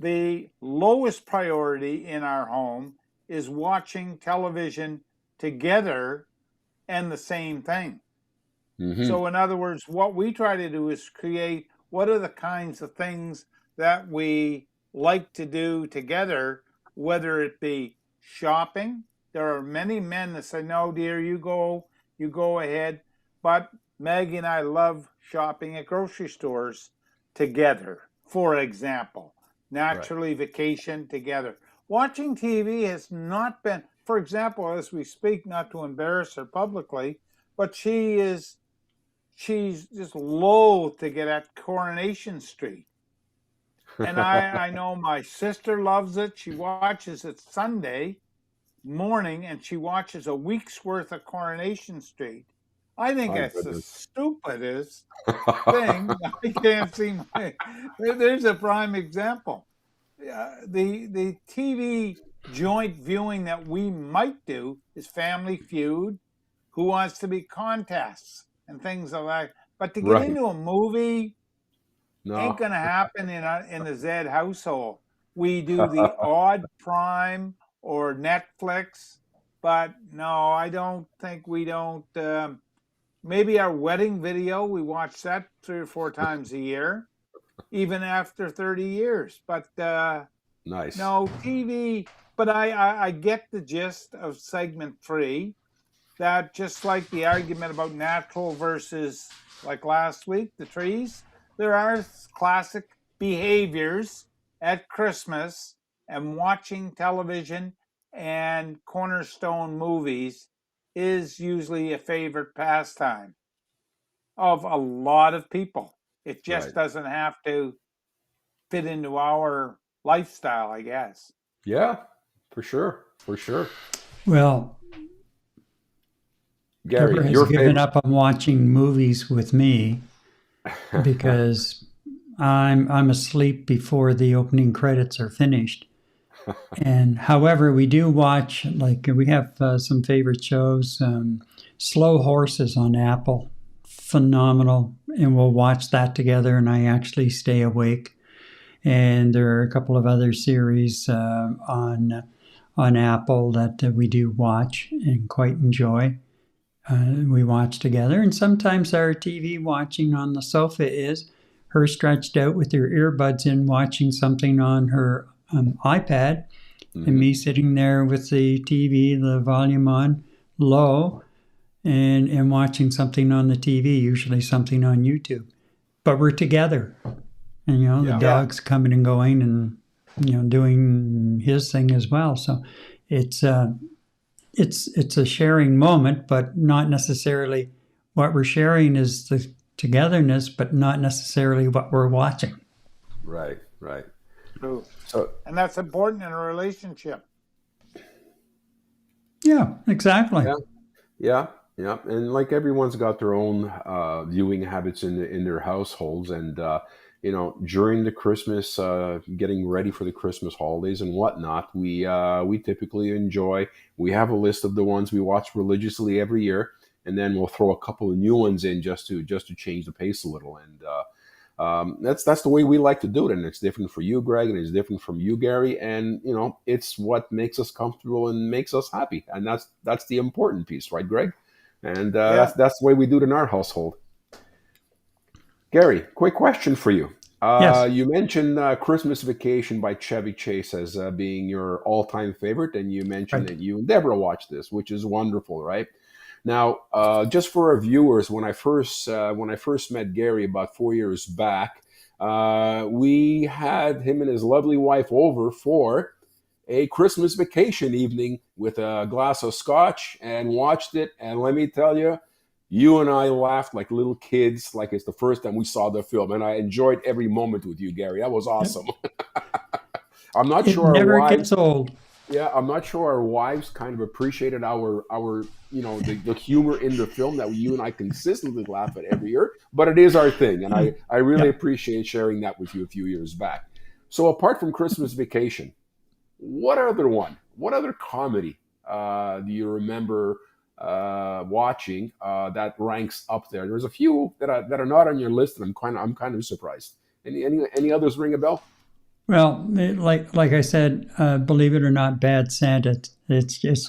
the lowest priority in our home is watching television together and the same thing. So in other words, what we try to do is create what are the kinds of things that we like to do together, whether it be shopping. There are many men that say, no, dear, you go ahead. But Maggie and I love shopping at grocery stores together, for example. Naturally, vacation together. Watching TV has not been, for example, as we speak, not to embarrass her publicly, but she's just loath to get at Coronation Street. And I know my sister loves it. She watches it Sunday morning, and she watches a week's worth of Coronation Street. I think it's the stupidest thing. I can't see there's a prime example. The TV joint viewing that we might do is Family Feud, Who Wants to Be Contests, and things like that. But to get into a movie ain't going to happen in the Zed household. We do the odd Prime or Netflix, but no, I don't think we don't. Maybe our wedding video, we watch that 3 or 4 times a year, even after 30 years. But nice. No, TV. But I get the gist of segment 3, that just like the argument about natural versus, like last week, the trees, there are classic behaviors at Christmas, and watching television and cornerstone movies is usually a favorite pastime of a lot of people. It just doesn't have to fit into our lifestyle, I guess. Yeah, for sure. For sure. Well, Gary, Deborah has given up on watching movies with me because I'm asleep before the opening credits are finished. And however, we do watch, like we have some favorite shows, Slow Horses on Apple, phenomenal. And we'll watch that together and I actually stay awake. And there are a couple of other series on Apple that we do watch and quite enjoy. We watch together, and sometimes our TV watching on the sofa is her stretched out with her earbuds in watching something on her iPad, and me sitting there with the TV, the volume on low, and watching something on the TV, usually something on YouTube. But we're together. And, the dog's coming and going and, doing his thing as well. So it's a sharing moment, but not necessarily what we're sharing is the togetherness, but not necessarily what we're watching. Right, right. True. So, And that's important in a relationship. Yeah, exactly. yeah. And like everyone's got their own viewing habits in their households. And, during the Christmas, getting ready for the Christmas holidays and whatnot, we typically enjoy. We have a list of the ones we watch religiously every year, and then we'll throw a couple of new ones in just to change the pace a little. And that's the way we like to do it. And it's different for you, Greg, and it's different from you, Gary. And it's what makes us comfortable and makes us happy, and that's the important piece, right, Greg? And that's the way we do it in our household. Gary, quick question for you. Yes. You mentioned Christmas Vacation by Chevy Chase as being your all-time favorite, and you mentioned that you and Deborah watched this, which is wonderful, right? Now, just for our viewers, when I first met Gary about 4 years back, we had him and his lovely wife over for a Christmas vacation evening with a glass of scotch and watched it. And let me tell you, you and I laughed like little kids, like it's the first time we saw the film. And I enjoyed every moment with you, Gary. That was awesome. I'm not sure It never our wives, gets old. Yeah, I'm not sure our wives kind of appreciated our the humor in the film that you and I consistently laugh at every year. But it is our thing. And I really appreciate sharing that with you a few years back. So apart from Christmas Vacation, what other comedy do you remember watching that ranks up there? There's a few that are not on your list, and I'm kind of surprised. Any others ring a bell? Well, like I said, believe it or not, Bad Santa. It's just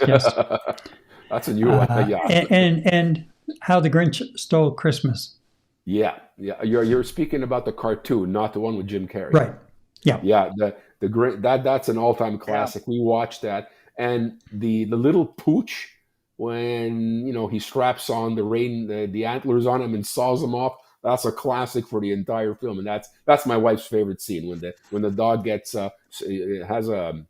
that's a new one. Yeah. And How the Grinch Stole Christmas. Yeah. You're speaking about the cartoon, not the one with Jim Carrey. Right. Yeah. Yeah. The great that's an all-time classic. Yeah. We watched that, and the little pooch when he straps on the antlers on him and saws them off. That's a classic for the entire film, and that's my wife's favorite scene when the dog gets has a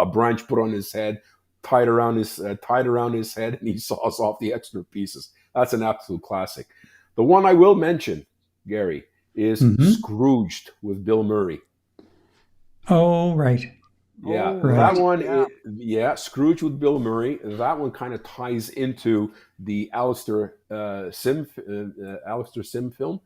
branch put on his head, tied around his head, and he saws off the extra pieces. That's an absolute classic. The one I will mention, Gary, is Scrooged with Bill Murray. Oh, right. Yeah, right. That one. Scrooge with Bill Murray. That one kind of ties into the Alistair Sim film,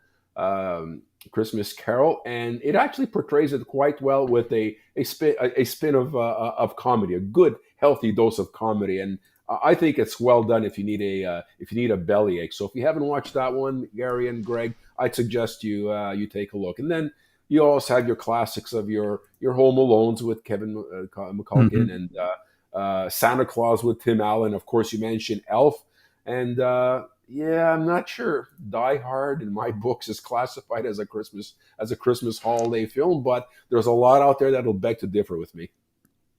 Christmas Carol, and it actually portrays it quite well with a spin of comedy, a good healthy dose of comedy, and I think it's well done if you need a bellyache. So if you haven't watched that one, Gary and Greg, I'd suggest you take a look, and then. You also have your classics of your Home Alones with Kevin McCulkin and Santa Claus with Tim Allen. Of course, you mentioned Elf. And I'm not sure. Die Hard in my books is classified as a Christmas holiday film, but there's a lot out there that'll beg to differ with me.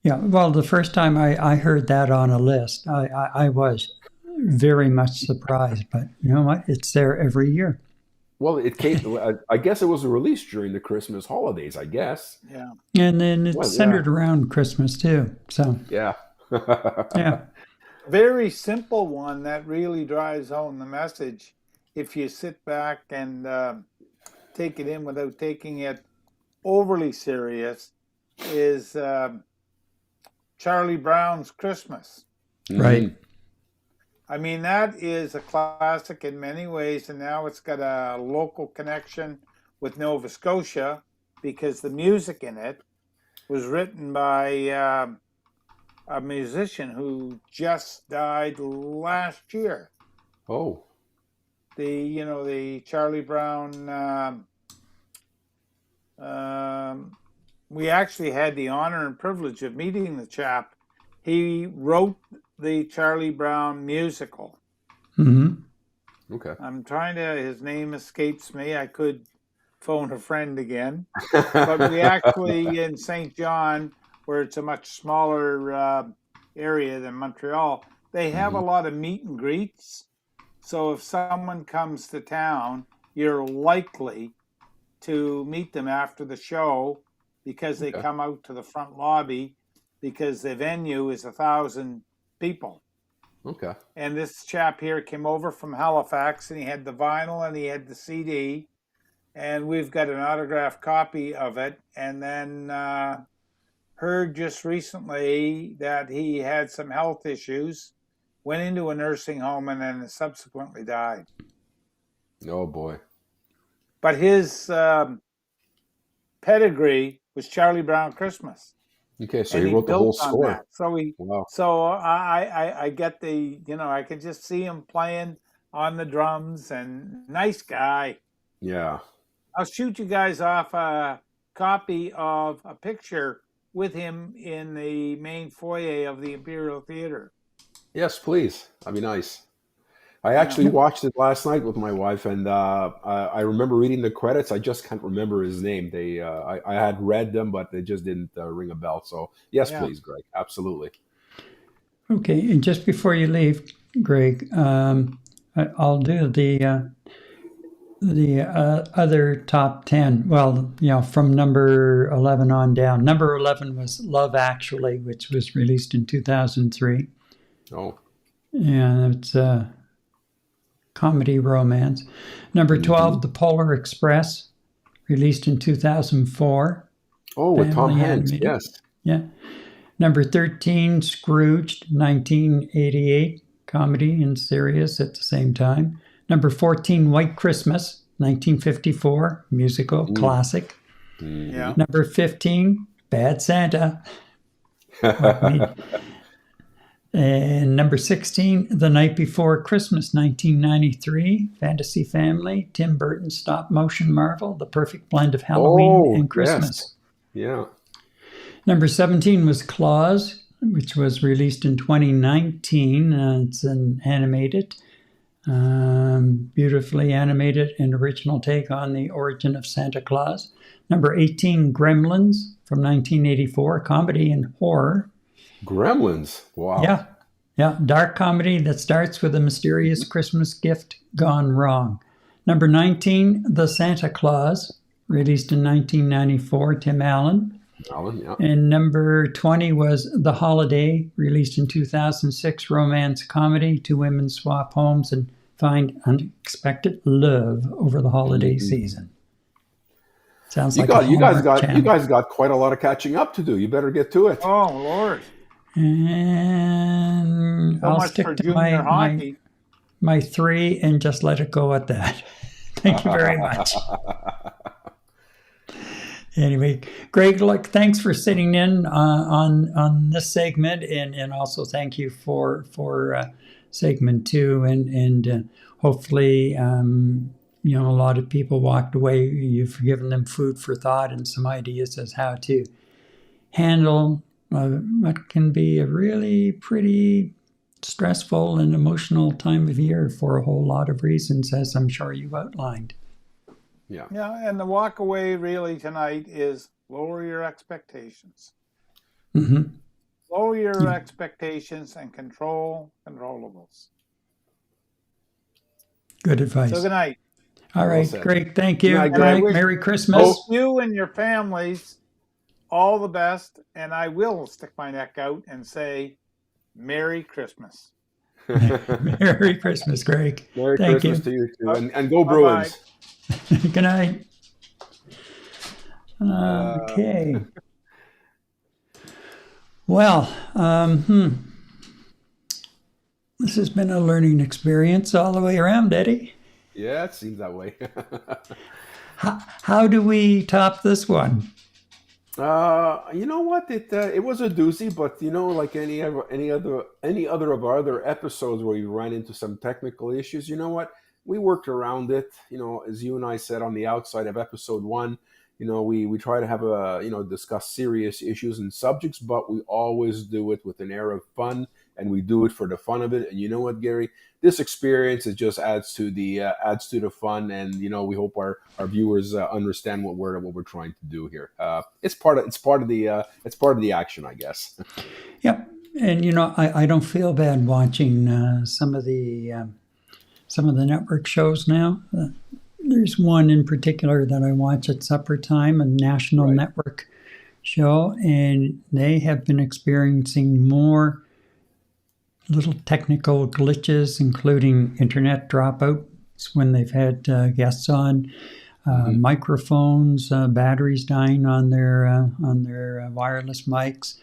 Yeah, well, the first time I heard that on a list, I was very much surprised. But you know what? It's there every year. Well, it came. I guess it was released during the Christmas holidays. I guess. Yeah. And then it's centered around Christmas too. So. Yeah. Yeah. Very simple one that really drives home the message. If you sit back and take it in without taking it overly serious, is Charlie Brown's Christmas. Right. I mean, that is a classic in many ways, and now it's got a local connection with Nova Scotia because the music in it was written by a musician who just died last year. Oh. The Charlie Brown. We actually had the honor and privilege of meeting the chap. He wrote the Charlie Brown musical. Mm-hmm. Okay. His name escapes me. I could phone a friend again. But we actually, in St. John, where it's a much smaller area than Montreal, they have a lot of meet and greets. So if someone comes to town, you're likely to meet them after the show because they come out to the front lobby because the venue is 1,000 people. Okay. And this chap here came over from Halifax, and he had the vinyl and he had the CD, and we've got an autographed copy of it. And then heard just recently that he had some health issues, went into a nursing home, and then subsequently died. Oh boy. But his pedigree was Charlie Brown Christmas. Okay, so And he wrote the whole built on score. that. So I get I could just see him playing on the drums, and nice guy. Yeah. I'll shoot you guys off a copy of a picture with him in the main foyer of the Imperial Theatre. Yes, please. That'd be nice. I actually watched it last night with my wife, and I remember reading the credits. I just can't remember his name. I had read them, but they just didn't ring a bell. So yes, please, Greg. Absolutely. Okay, and just before you leave, Greg, I'll do the other top 10. Well, from number 11 on down. Number 11 was Love Actually, which was released in 2003. Oh. Yeah, it's comedy romance. Number 12, The Polar Express, released in 2004. Oh, with Tom Hanks, animated. yes. Yeah. Number 13, Scrooged, 1988, comedy and serious at the same time. Number 14, White Christmas, 1954, musical classic. Yeah. Number 15, Bad Santa. And number 16, The Night Before Christmas, 1993, fantasy family, Tim Burton stop motion marvel, the perfect blend of Halloween and Christmas. Yes. Yeah. Number 17 was Claus, which was released in 2019. It's an animated, beautifully animated and original take on the origin of Santa Claus. Number 18, Gremlins from 1984, comedy and horror. Gremlins. Wow. Yeah. Dark comedy that starts with a mysterious Christmas gift gone wrong. Number 19, The Santa Claus, released in 1994, Tim Allen. And number 20 was The Holiday, released in 2006, romance comedy. Two women swap homes and find unexpected love over the holiday season. Sounds like you guys got quite a lot of catching up to do. You better get to it. Oh Lord. And So I'll much stick for to junior hockey. my 3 and just let it go at that. Thank you very much. Anyway, Greg, look, thanks for sitting in on this segment, and also thank you for segment 2, and hopefully a lot of people walked away. You've given them food for thought and some ideas as how to handle what can be a really pretty stressful and emotional time of year for a whole lot of reasons, as I'm sure you outlined. Yeah, and the walk away really tonight is lower your expectations. Mm-hmm. Lower your expectations and control controllables. Good advice. So good night. All right, great. Thank you. Good night, Greg. Merry Christmas. You and your families all the best, and I will stick my neck out and say Merry Christmas. Merry Christmas, Greg. Merry Thank Christmas you. to you too, and go Bruins. Good night. Okay. Well, this has been a learning experience all the way around, Eddie. Yeah, it seems that way. How do we top this one? You know what? It was a doozy, but like any other of our other episodes where we ran into some technical issues, you know what? We worked around it. As you and I said on the outside of episode 1, we try to have discuss serious issues and subjects, but we always do it with an air of fun, and we do it for the fun of it. And you know what, Gary? This experience, it just adds to the fun, and we hope our viewers understand what we're trying to do here. It's part of the action, I guess. Yep. And I don't feel bad watching some of the network shows now. There's one in particular that I watch at supper time, a national network show, and they have been experiencing more little technical glitches, including internet dropouts when they've had guests on, microphones, batteries dying on their wireless mics,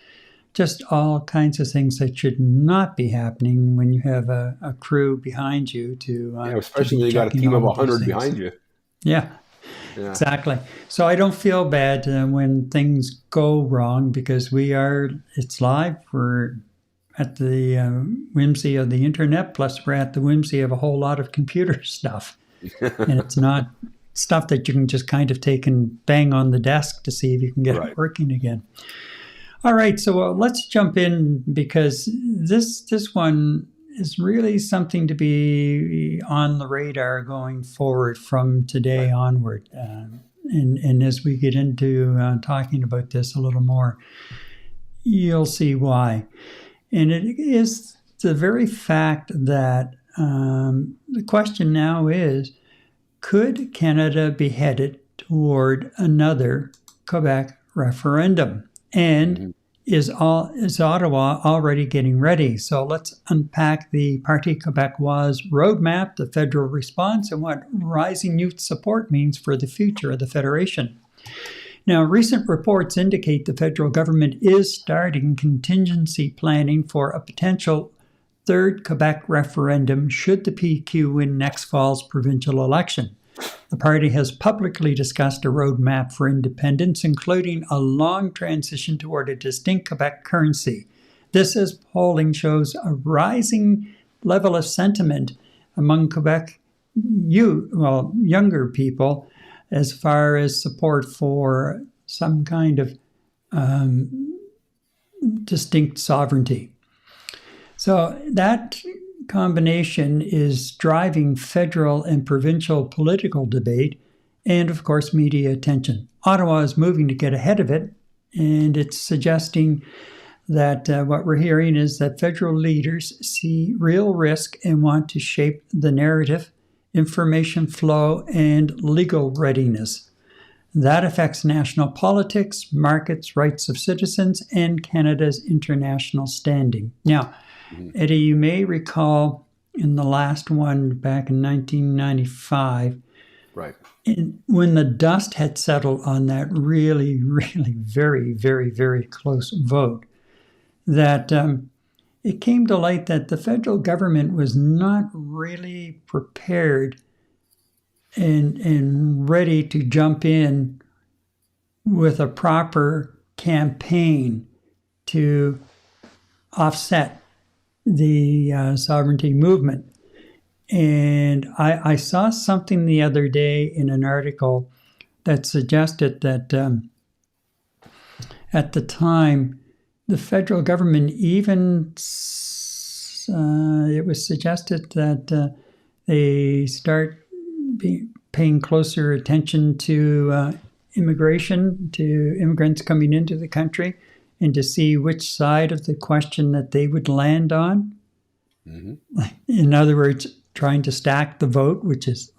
just all kinds of things that should not be happening when you have a crew behind you to especially when you got a team of 100 behind you. Yeah, exactly. So I don't feel bad when things go wrong, because it's live. We're at the whimsy of the internet, plus we're at the whimsy of a whole lot of computer stuff. And it's not stuff that you can just kind of take and bang on the desk to see if you can get it working again. All right, so let's jump in, because this one is really something to be on the radar going forward from today onward. And as we get into talking about this a little more, you'll see why. And it is the very fact that the question now is, could Canada be headed toward another Quebec referendum? And is Ottawa already getting ready? So let's unpack the Parti Québécois roadmap, the federal response, and what rising youth support means for the future of the Federation. Now, recent reports indicate the federal government is starting contingency planning for a potential third Quebec referendum should the PQ win next fall's provincial election. The party has publicly discussed a roadmap for independence, including a long transition toward a distinct Quebec currency. This, as polling shows, a rising level of sentiment among Quebec younger people, as far as support for some kind of distinct sovereignty. So that combination is driving federal and provincial political debate and, of course, media attention. Ottawa is moving to get ahead of it, and it's suggesting that what we're hearing is that federal leaders see real risk and want to shape the narrative, information flow, and legal readiness. That affects national politics, markets, rights of citizens, and Canada's international standing. Now, Eddie, you may recall in the last one back in 1995, when the dust had settled on that really, really very, very, very close vote, that it came to light that the federal government was not really prepared and ready to jump in with a proper campaign to offset the sovereignty movement. And I saw something the other day in an article that suggested that at the time, the federal government even, it was suggested that they start paying closer attention to immigration, to immigrants coming into the country, and to see which side of the question that they would land on. In other words, trying to stack the vote, which is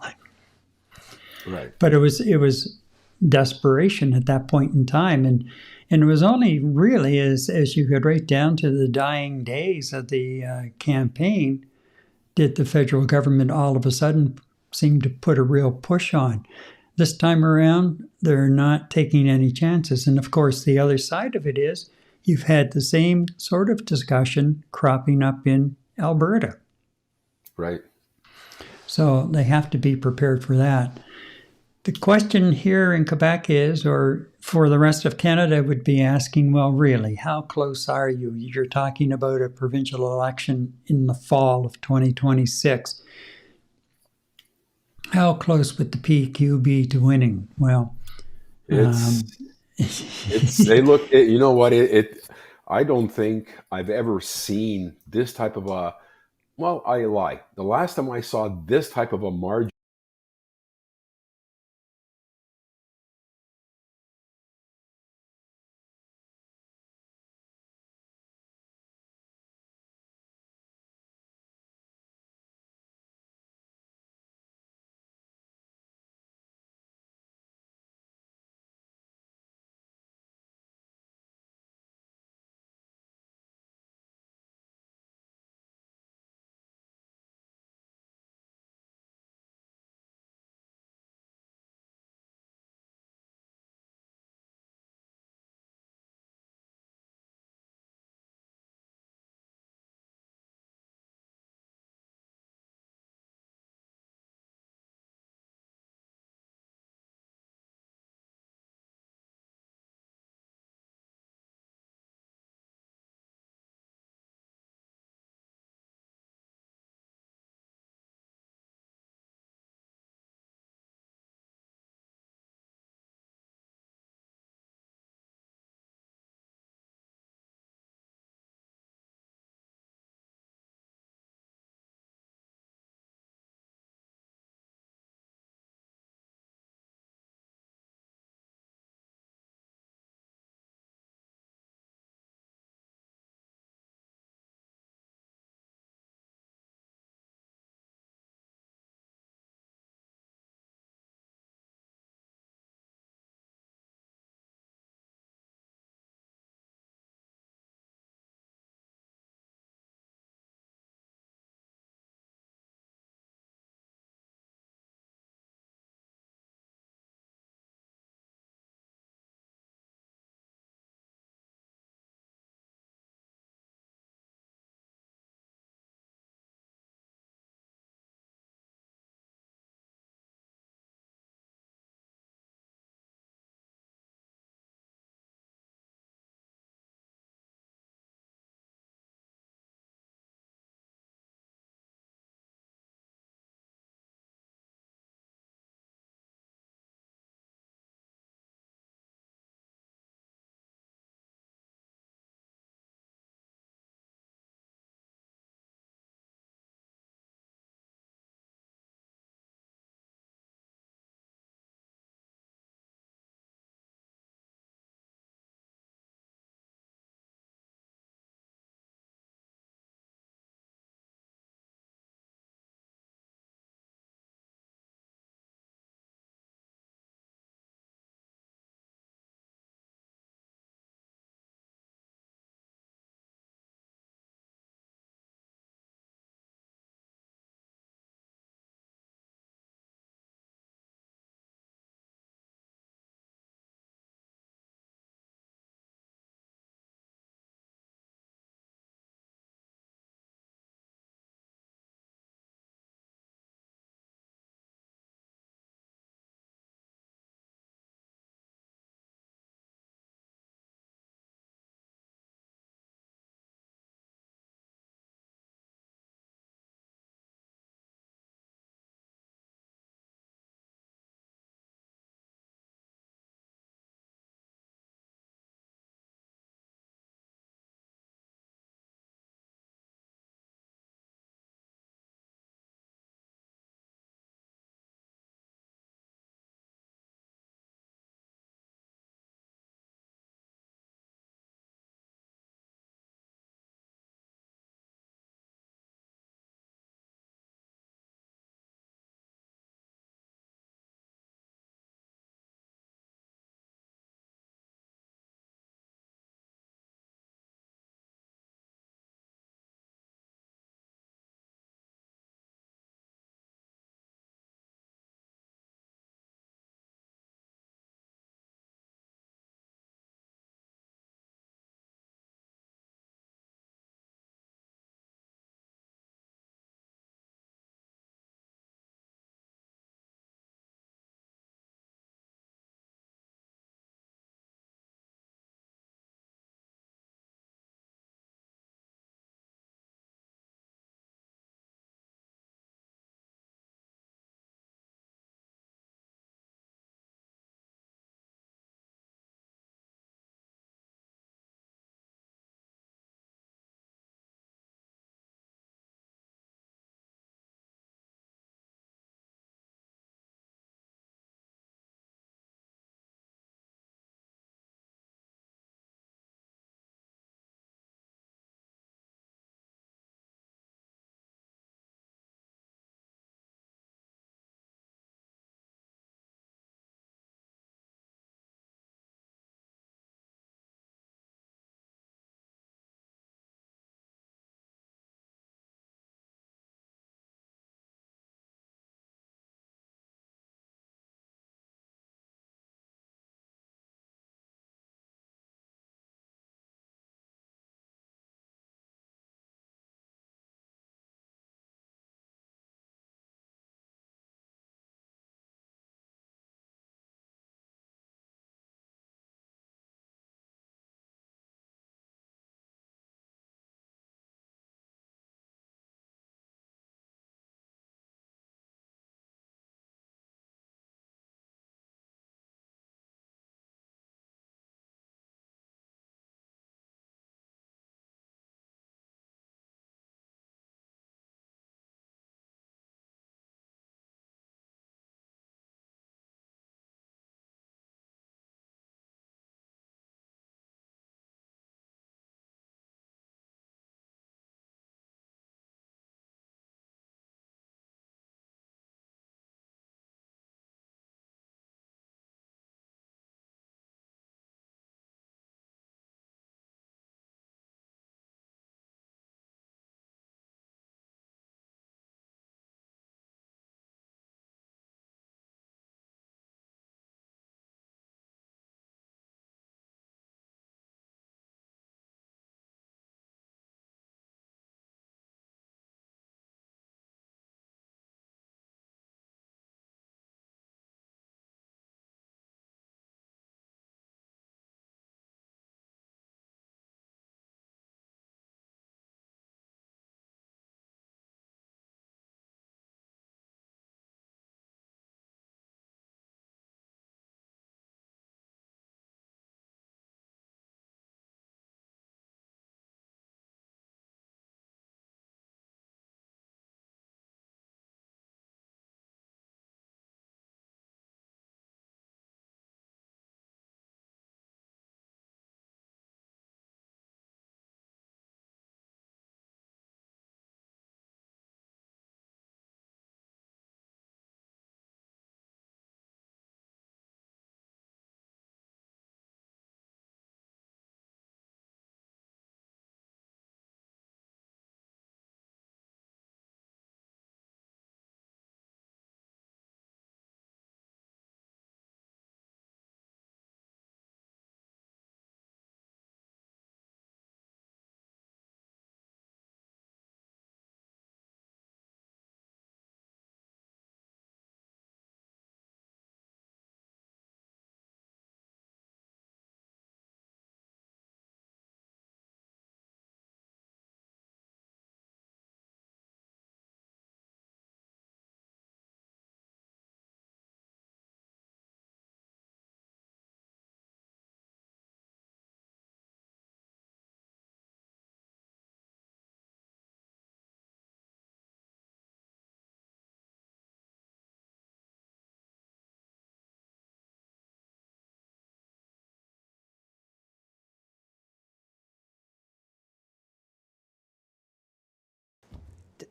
but it was desperation at that point in time. And it was only really as you get right down to the dying days of the campaign, did the federal government all of a sudden seem to put a real push on. This time around, they're not taking any chances. And of course, the other side of it is you've had the same sort of discussion cropping up in Alberta. Right. So they have to be prepared for that. The question here in Quebec is, or for the rest of Canada would be asking, well, really, how close are you? You're talking about a provincial election in the fall of 2026. How close would the PQ be to winning? Well, Hey, look, you know what? I don't think I've ever seen this type of a, well, I lie. The last time I saw this type of a margin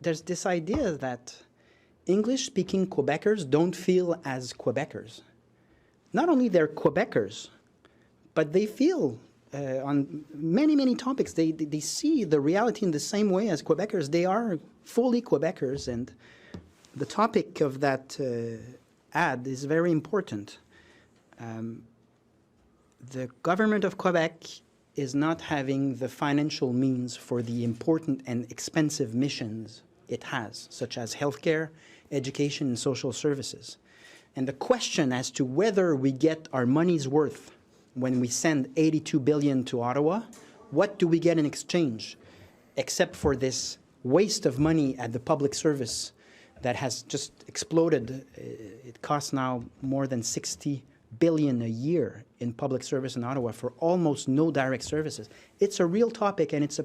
there's this idea that English-speaking Quebecers don't feel as Quebecers. Not only they're Quebecers, but they feel on many, many topics. They see the reality in the same way as Quebecers. They are fully Quebecers, and the topic of that ad is very important. The government of Quebec is not having the financial means for the important and expensive missions it has, such as healthcare, education, and social services. And the question as to whether we get our money's worth when we send 82 billion to Ottawa, what do we get in exchange, except for this waste of money at the public service that has just exploded. It costs now more than 60 billion a year in public service in Ottawa for almost no direct services. It's a real topic, and it's a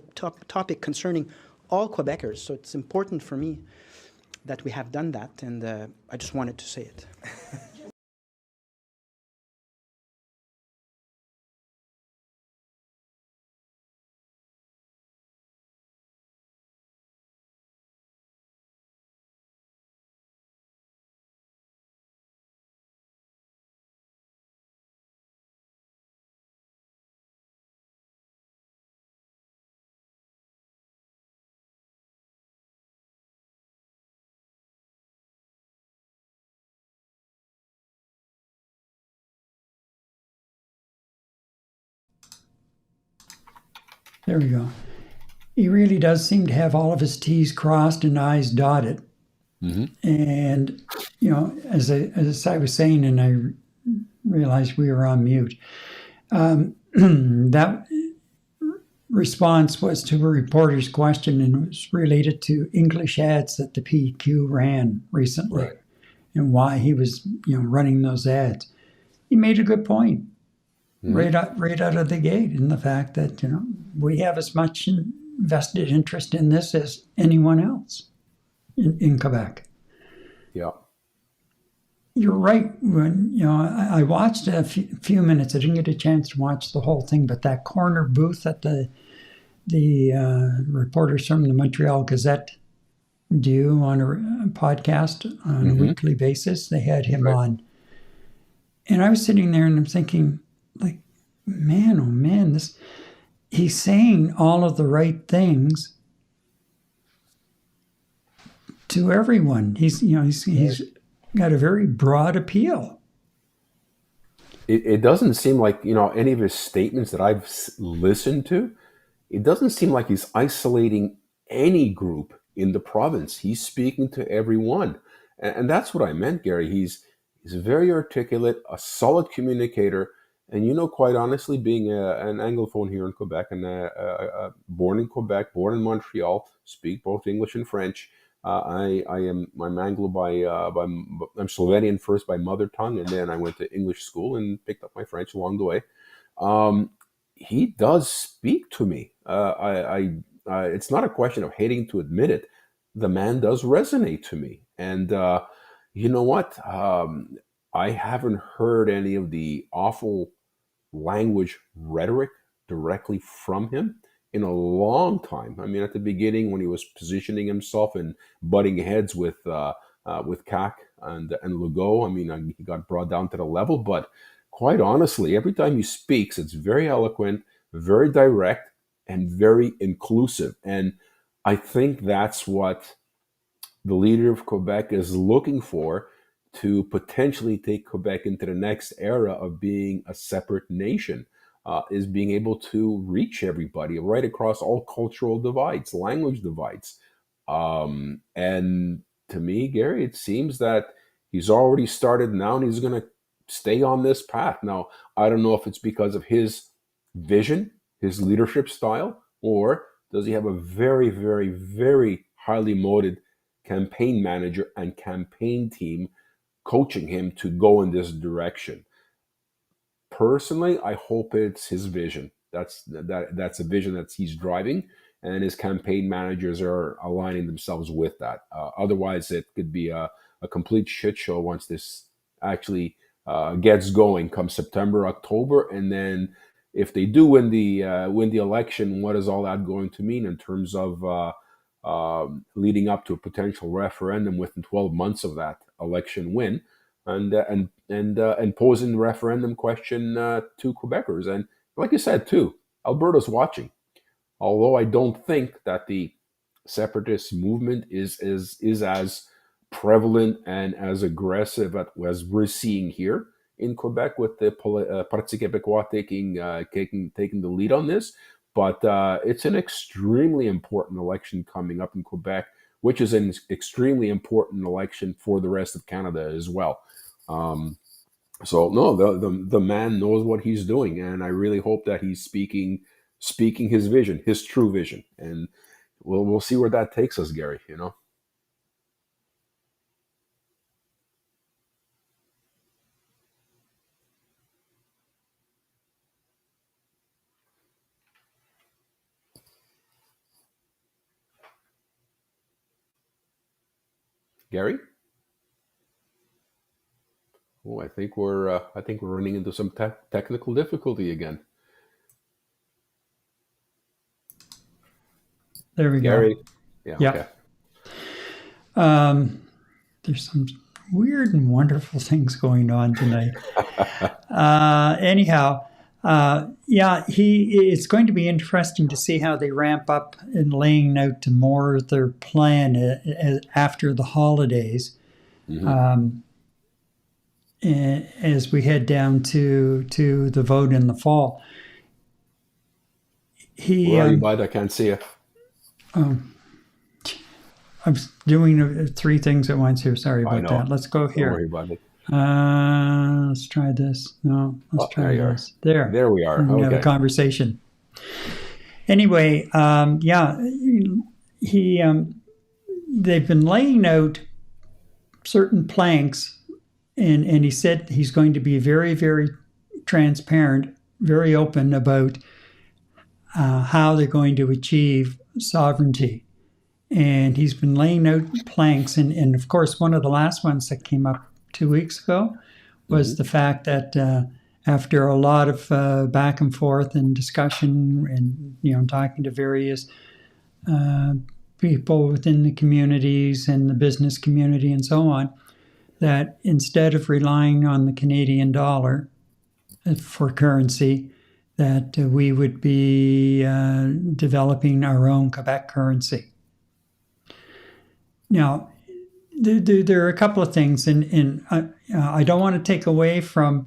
topic concerning all Quebecers. So it's important for me that we have done that, and I just wanted to say it. There we go. He really does seem to have all of his T's crossed and I's dotted. Mm-hmm. And, you know, as I was saying, and I realized we were on mute, that response was to a reporter's question, and it was related to English ads that the PQ ran recently, right, and why he was, running those ads. He made a good point. Mm-hmm. right out of the gate, in the fact that we have as much vested interest in this as anyone else in Quebec. Yeah, you're right. When I watched a few minutes. I didn't get a chance to watch the whole thing, but that corner booth that the reporters from the Montreal Gazette do on a podcast on a weekly basis, they had him on, and I was sitting there and I'm thinking, like, man, oh man, he's saying all of the right things to everyone. He's got a very broad appeal. It doesn't seem like, any of his statements that I've listened to, it doesn't seem like he's isolating any group in the province. He's speaking to everyone. And that's what I meant, Gary. He's very articulate, a solid communicator. And, quite honestly, being an Anglophone here in Quebec and born in Quebec, born in Montreal, speak both English and French. I'm Anglo I'm Slovenian first by mother tongue, and then I went to English school and picked up my French along the way. He does speak to me. It's not a question of hating to admit it. The man does resonate to me. And you know what? I haven't heard any of the awful language rhetoric directly from him in a long time. I mean, at the beginning, when he was positioning himself and butting heads with CAC and Legault, I mean, he got brought down to the level. But quite honestly, every time he speaks, it's very eloquent, very direct, and very inclusive. And I think that's what the leader of Quebec is looking for, to potentially take Quebec into the next era of being a separate nation, is being able to reach everybody right across all cultural divides, language divides. And to me, Gary, it seems that he's already started now, and he's going to stay on this path. Now, I don't know if it's because of his vision, his leadership style, or does he have a very, very, very highly motivated campaign manager and campaign team coaching him to go in this direction. Personally, I hope it's his vision. That's a vision that he's driving, and his campaign managers are aligning themselves with that. Otherwise, it could be a complete shit show once this actually gets going come September, October. And then if they do win the election, what is all that going to mean in terms of leading up to a potential referendum within 12 months of that election win, and posing the referendum question to Quebecers. And like you said too, Alberta's watching. Although I don't think that the separatist movement is as prevalent and as aggressive as we're seeing here in Quebec, with the Parti Québécois taking the lead on this. But it's an extremely important election coming up in Quebec, which is an extremely important election for the rest of Canada as well. So no, the man knows what he's doing, and I really hope that he's speaking his vision, his true vision, and we'll see where that takes us, Gary. Gary? Oh, I think we're running into some technical difficulty again. There we Gary? go. Yeah. Yeah. Okay. There's some weird and wonderful things going on tonight. Anyhow, it's going to be interesting to see how they ramp up in laying out to more of their plan after the holidays. Mm-hmm. As we head down to the vote in the fall. Where are you, bud? I can't see you. I'm doing three things at once here. Sorry about that. Let's go here. Don't worry about it. Let's try this. No, let's try there this. There we are. We have a conversation. Anyway, they've been laying out certain planks, and he said he's going to be very, very transparent, very open about how they're going to achieve sovereignty. And he's been laying out planks. And of course, one of the last ones that came up 2 weeks ago was the fact that after a lot of back and forth and discussion and, talking to various people within the communities and the business community and so on, that instead of relying on the Canadian dollar for currency, that we would be developing our own Quebec currency. Now, there are a couple of things, and I don't want to take away from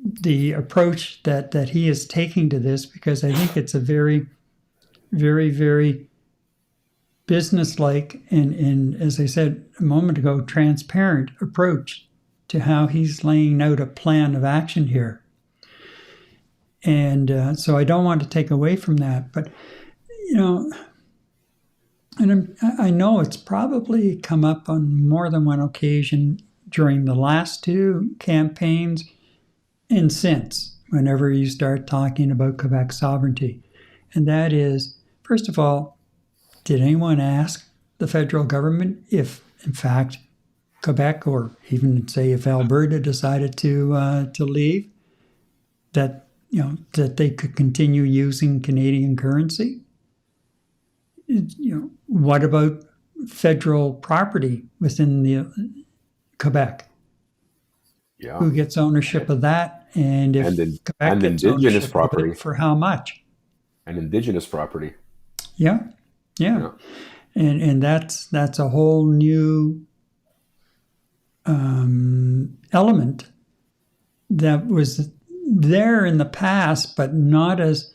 the approach that he is taking to this, because I think it's a very, very, very business-like and, as I said a moment ago, transparent approach to how he's laying out a plan of action here. And so I don't want to take away from that, but and I know it's probably come up on more than one occasion during the last two campaigns and since, whenever you start talking about Quebec sovereignty. And that is, first of all, did anyone ask the federal government if, in fact, Quebec, or even say if Alberta decided to leave, that they could continue using Canadian currency? What about federal property within the Quebec? Yeah. Who gets ownership of that? And if Quebec gets Indigenous ownership property, of it, for how much? And Indigenous property. Yeah. And that's a whole new element that was there in the past, but not as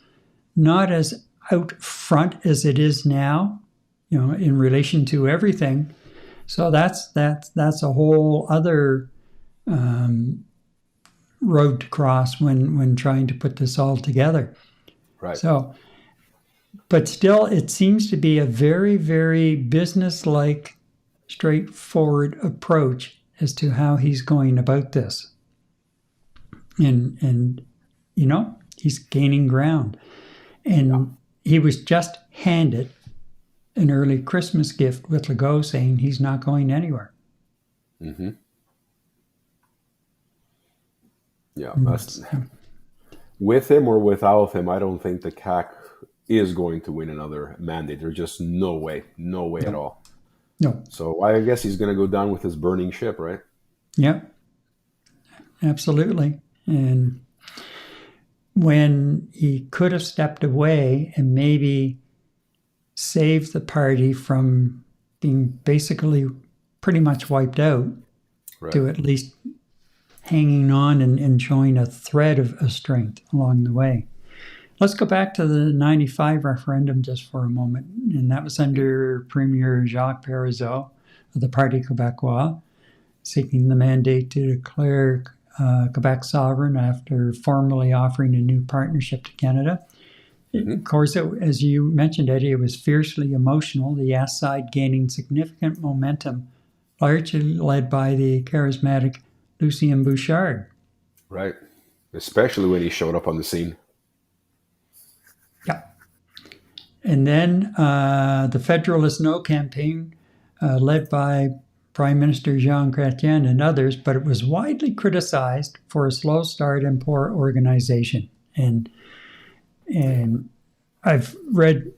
out front as it is now, in relation to everything. So that's a whole other road to cross when trying to put this all together. Right. So, but still, it seems to be a very, very business-like, straightforward approach as to how he's going about this. And he's gaining ground. And he was just handed an early Christmas gift with Legault saying he's not going anywhere. Mm-hmm. Yeah. With him or without him, I don't think the CAQ is going to win another mandate. There's just no way at all. No. So I guess he's going to go down with his burning ship, right? Yeah, absolutely. And when he could have stepped away and maybe saved the party from being basically pretty much wiped out, Right. to at least hanging on and showing a thread of strength along the way. Let's go back to the 95 referendum just for a moment. And that was under Premier Jacques Parizeau of the Parti Québécois, seeking the mandate to declare Quebec sovereign after formally offering a new partnership to Canada. Of course, as you mentioned, Eddie, it was fiercely emotional, the yes side gaining significant momentum, largely led by the charismatic Lucien Bouchard. Right. Especially when he showed up on the scene. Yeah. And then the Federalist No campaign, led by Prime Minister Jean Chrétien and others, but it was widely criticized for a slow start and poor organization. And I've read,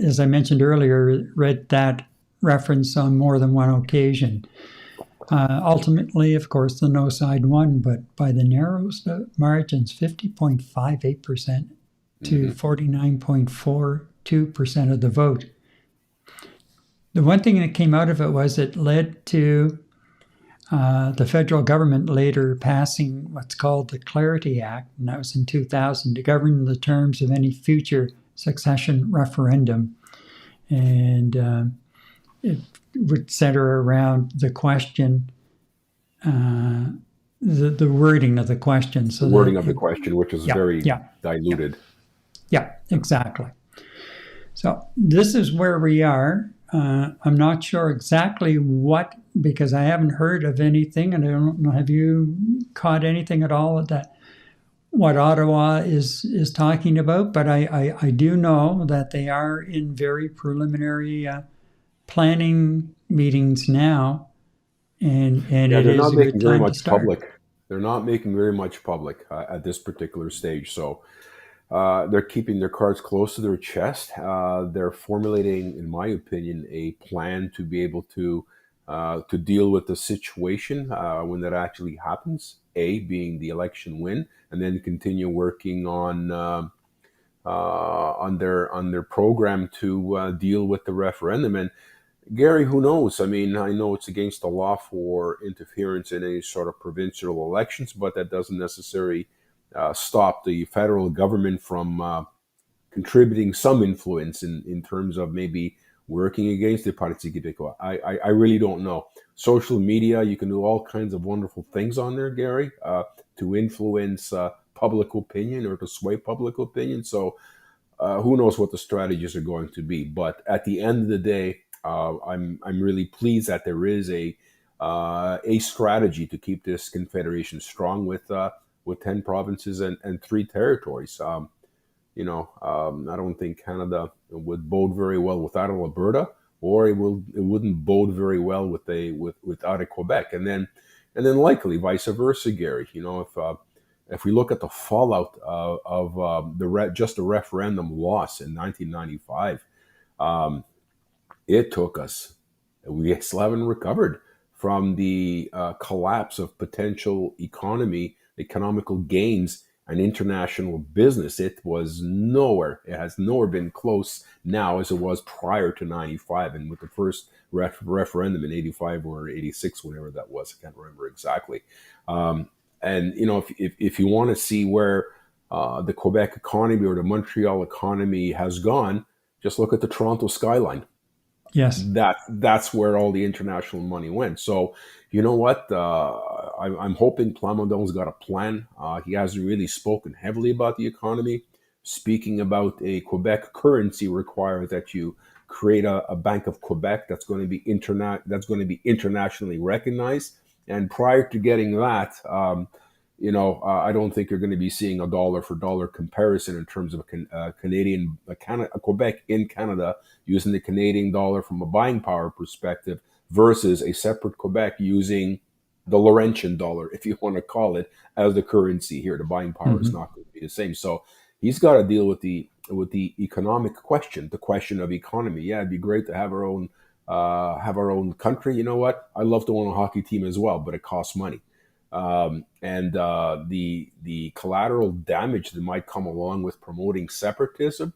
as I mentioned earlier, read that reference on more than one occasion. Ultimately, of course, the no side won, but by the narrowest margins, 50.58% to 49.42% of the vote. The one thing that came out of it was it led to the federal government later passing what's called the Clarity Act, and that was in 2000, to govern the terms of any future succession referendum. And it would center around the question, the wording of the question. So the wording of the question, which is very diluted. Yeah, exactly. So this is where we are. I'm not sure exactly what, because I haven't heard of anything, and I don't know, have you caught anything at all that what Ottawa is talking about? But I do know that they are in very preliminary planning meetings now, and it they're is not a making good very time to much start. public. They're not making very much public at this particular stage. So they're keeping their cards close to their chest. They're formulating, in my opinion, a plan to be able to deal with the situation when that actually happens. A, being the election win, and then continue working on their program to deal with the referendum. And Gary, who knows? I mean, I know it's against the law for interference in any sort of provincial elections, but that doesn't necessarily stop the federal government from contributing some influence in terms of maybe working against the Parti Québécois. I really don't know. Social media, you can do all kinds of wonderful things on there, Gary, to influence public opinion or to sway public opinion. So who knows what the strategies are going to be. But at the end of the day, I'm really pleased that there is a strategy to keep this confederation strong with 10 provinces and 3 territories. I don't think Canada would bode very well without Alberta, or it wouldn't bode very well without a Quebec, and then likely vice versa, Gary. If we look at the fallout of just the referendum loss in 1995, it took us. We still haven't recovered from the collapse of potential economical gains and international business. It was nowhere. It has nowhere been close now as it was prior to 95. And with the first referendum in 85 or 86, whenever that was, I can't remember exactly. And if you want to see where the Quebec economy or the Montreal economy has gone, just look at the Toronto skyline. Yes. That's where all the international money went. So, you know what? I'm hoping Plamondon's got a plan. He hasn't really spoken heavily about the economy. Speaking about a Quebec currency requires that you create a Bank of Quebec that's going to be internationally recognized. And prior to getting that, I don't think you're going to be seeing a dollar for dollar comparison in terms of Quebec in Canada using the Canadian dollar from a buying power perspective versus a separate Quebec using the Laurentian dollar, if you want to call it, as the currency here. The buying power is not going to be the same. So he's got to deal with the with the economic question, the question of economy. Yeah, it'd be great to have our own country. You know what? I love to own a hockey team as well, but it costs money. And the collateral damage that might come along with promoting separatism,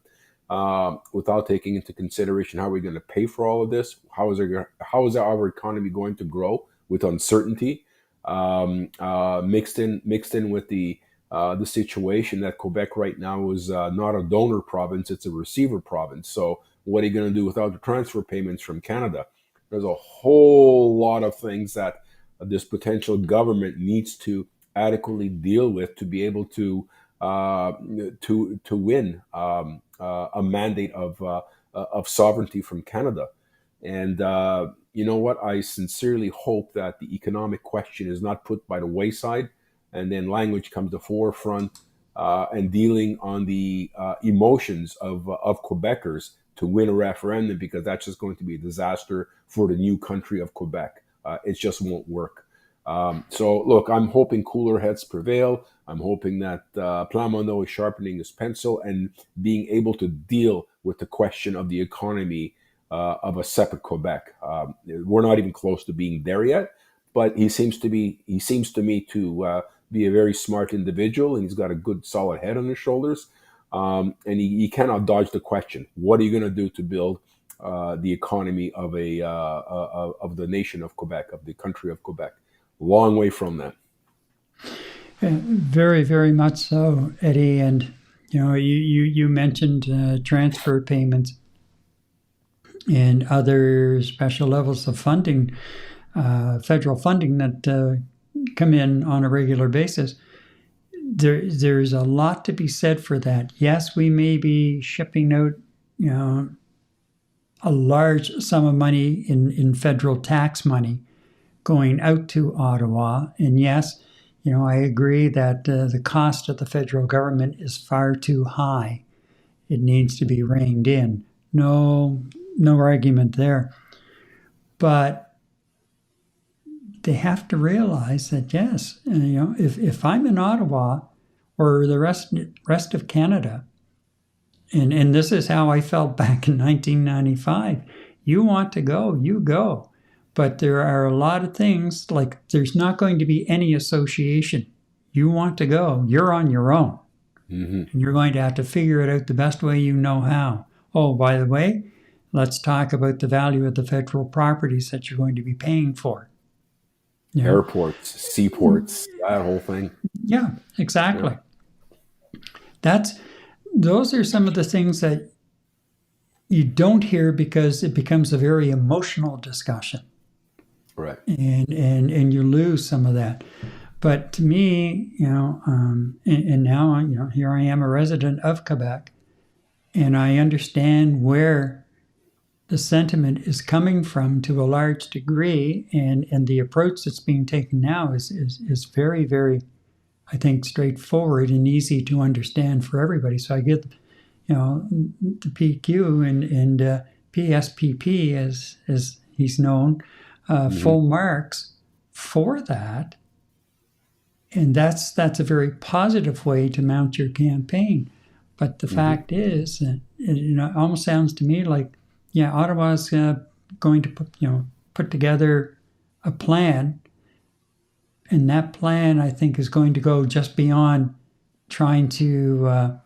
without taking into consideration how we're going to pay for all of this, how is our economy going to grow with uncertainty, mixed in with the situation that Quebec right now is not a donor province, it's a receiver province. So what are you going to do without the transfer payments from Canada? There's a whole lot of things that this potential government needs to adequately deal with to be able to win a mandate of sovereignty from Canada. And you know what? I sincerely hope that the economic question is not put by the wayside, and then language comes to the forefront, and dealing on the emotions of Quebecers to win a referendum, because that's just going to be a disaster for the new country of Quebec. It just won't work. So look, I'm hoping cooler heads prevail. I'm hoping that Plamondon is sharpening his pencil and being able to deal with the question of the economy of a separate Quebec. We're not even close to being there yet, but he seems to me to be a very smart individual, and he's got a good solid head on his shoulders. And he cannot dodge the question: what are you going to do to build the economy of the nation of Quebec, of the country of Quebec? Long way from that. Very, very much so, Eddie. And you mentioned transfer payments and other special levels of funding, federal funding that come in on a regular basis. There's a lot to be said for that. Yes, we may be shipping out, a large sum of money in federal tax money going out to Ottawa. And yes, I agree that the cost of the federal government is far too high. It needs to be reined in. No argument there. But they have to realize that, yes, if I'm in Ottawa or the rest of Canada, and this is how I felt back in 1995, you want to go, you go. But there are a lot of things, like there's not going to be any association. You want to go, you're on your own. Mm-hmm. And you're going to have to figure it out the best way you know how. Oh, by the way, let's talk about the value of the federal properties that you're going to be paying for. Airports, seaports, that whole thing. Yeah, exactly. Yeah. Those are some of the things that you don't hear because it becomes a very emotional discussion. Right. And you lose some of that. But to me, and now, here I am, a resident of Quebec, and I understand where the sentiment is coming from to a large degree, and the approach that's being taken now is very, very, I think, straightforward and easy to understand for everybody. So I get, the PQ and PSPP, as he's known, full marks for that. And that's a very positive way to mount your campaign. But the fact is that it almost sounds to me like, Ottawa's going to put together a plan, and that plan, I think, is going to go just beyond trying to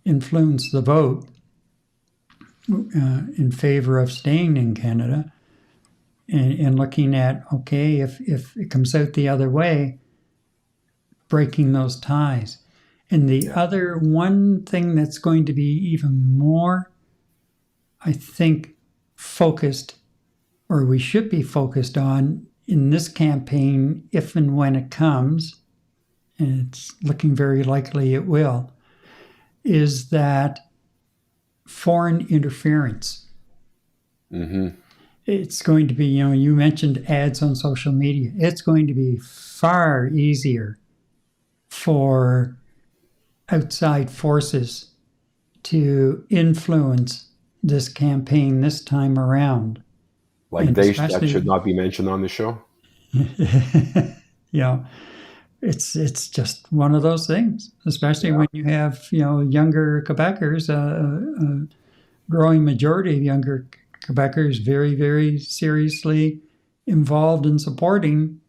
influence the vote in favor of staying in Canada, and looking at, okay, if it comes out the other way, breaking those ties. And the other one thing that's going to be even more, I think, focused, or we should be focused on in this campaign, if and when it comes, and it's looking very likely it will, is that foreign interference. Mm-hmm. It's going to be, you mentioned ads on social media. It's going to be far easier for outside forces to influence this campaign this time around. Like that should not be mentioned on the show? it's just one of those things, especially when you have, younger Quebecers, growing majority of younger Quebecers very, very seriously involved in supporting,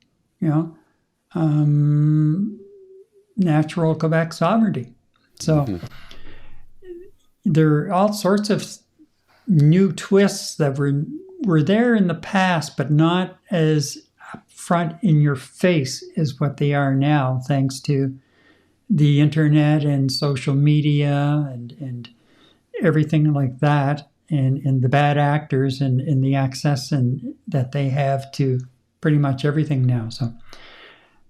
natural Quebec sovereignty. So there are all sorts of new twists that were there in the past, but not as front in your face as what they are now, thanks to the internet and social media and everything like that, and the bad actors and the access that they have to pretty much everything now. So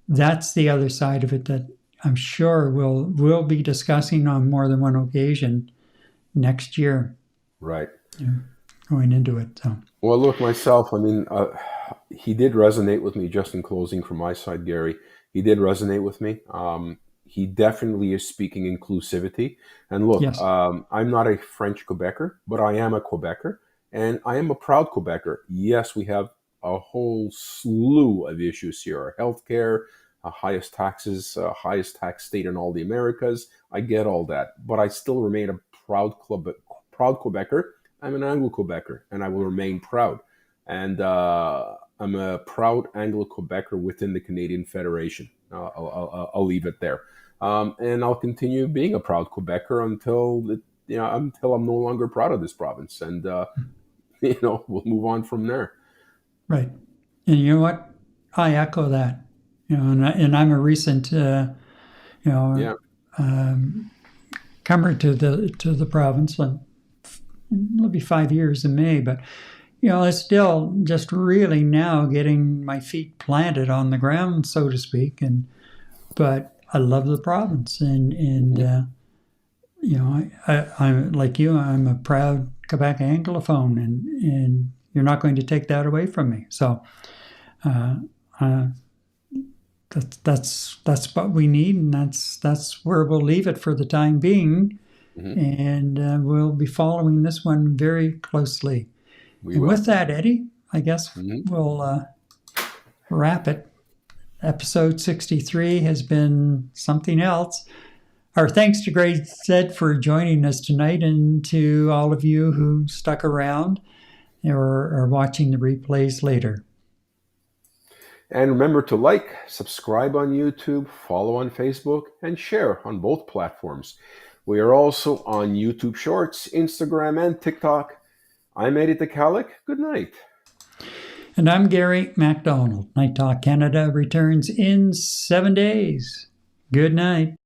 that's the other side of it that I'm sure we'll be discussing on more than one occasion next year. Right. Going into it. So. Well, look, myself, I mean, he did resonate with me, just in closing from my side, Gary. He did resonate with me. He definitely is speaking inclusivity. And look, Yes. I'm not a French Quebecer, but I am a Quebecer, and I am a proud Quebecer. Yes, we have a whole slew of issues here. Our healthcare, highest taxes, highest tax state in all the Americas. I get all that, but I still remain a proud Quebecer. I'm an Anglo-Quebecer, and I will remain proud. And I'm a proud Anglo-Quebecer within the Canadian Federation. I'll leave it there. And I'll continue being a proud Quebecer until I'm no longer proud of this province. And, we'll move on from there. Right. And you know what? I echo that. And I'm a recent, comer to the province. It'll be 5 years in May, but it's still just really now getting my feet planted on the ground, so to speak. But I love the province, and I'm like you. I'm a proud Quebec Anglophone, and you're not going to take that away from me. So that's what we need, and that's where we'll leave it for the time being. And we'll be following this one very closely. With that, Eddie, I guess we'll wrap it. Episode 63 has been something else. Our thanks to Greg Zed for joining us tonight, and to all of you who stuck around or are watching the replays later. And remember to like, subscribe on YouTube, follow on Facebook, and share on both platforms. We are also on YouTube Shorts, Instagram, and TikTok. I'm Eddie Tekalik. Good night. And I'm Gary MacDonald. Night Talk Canada returns in 7 days. Good night.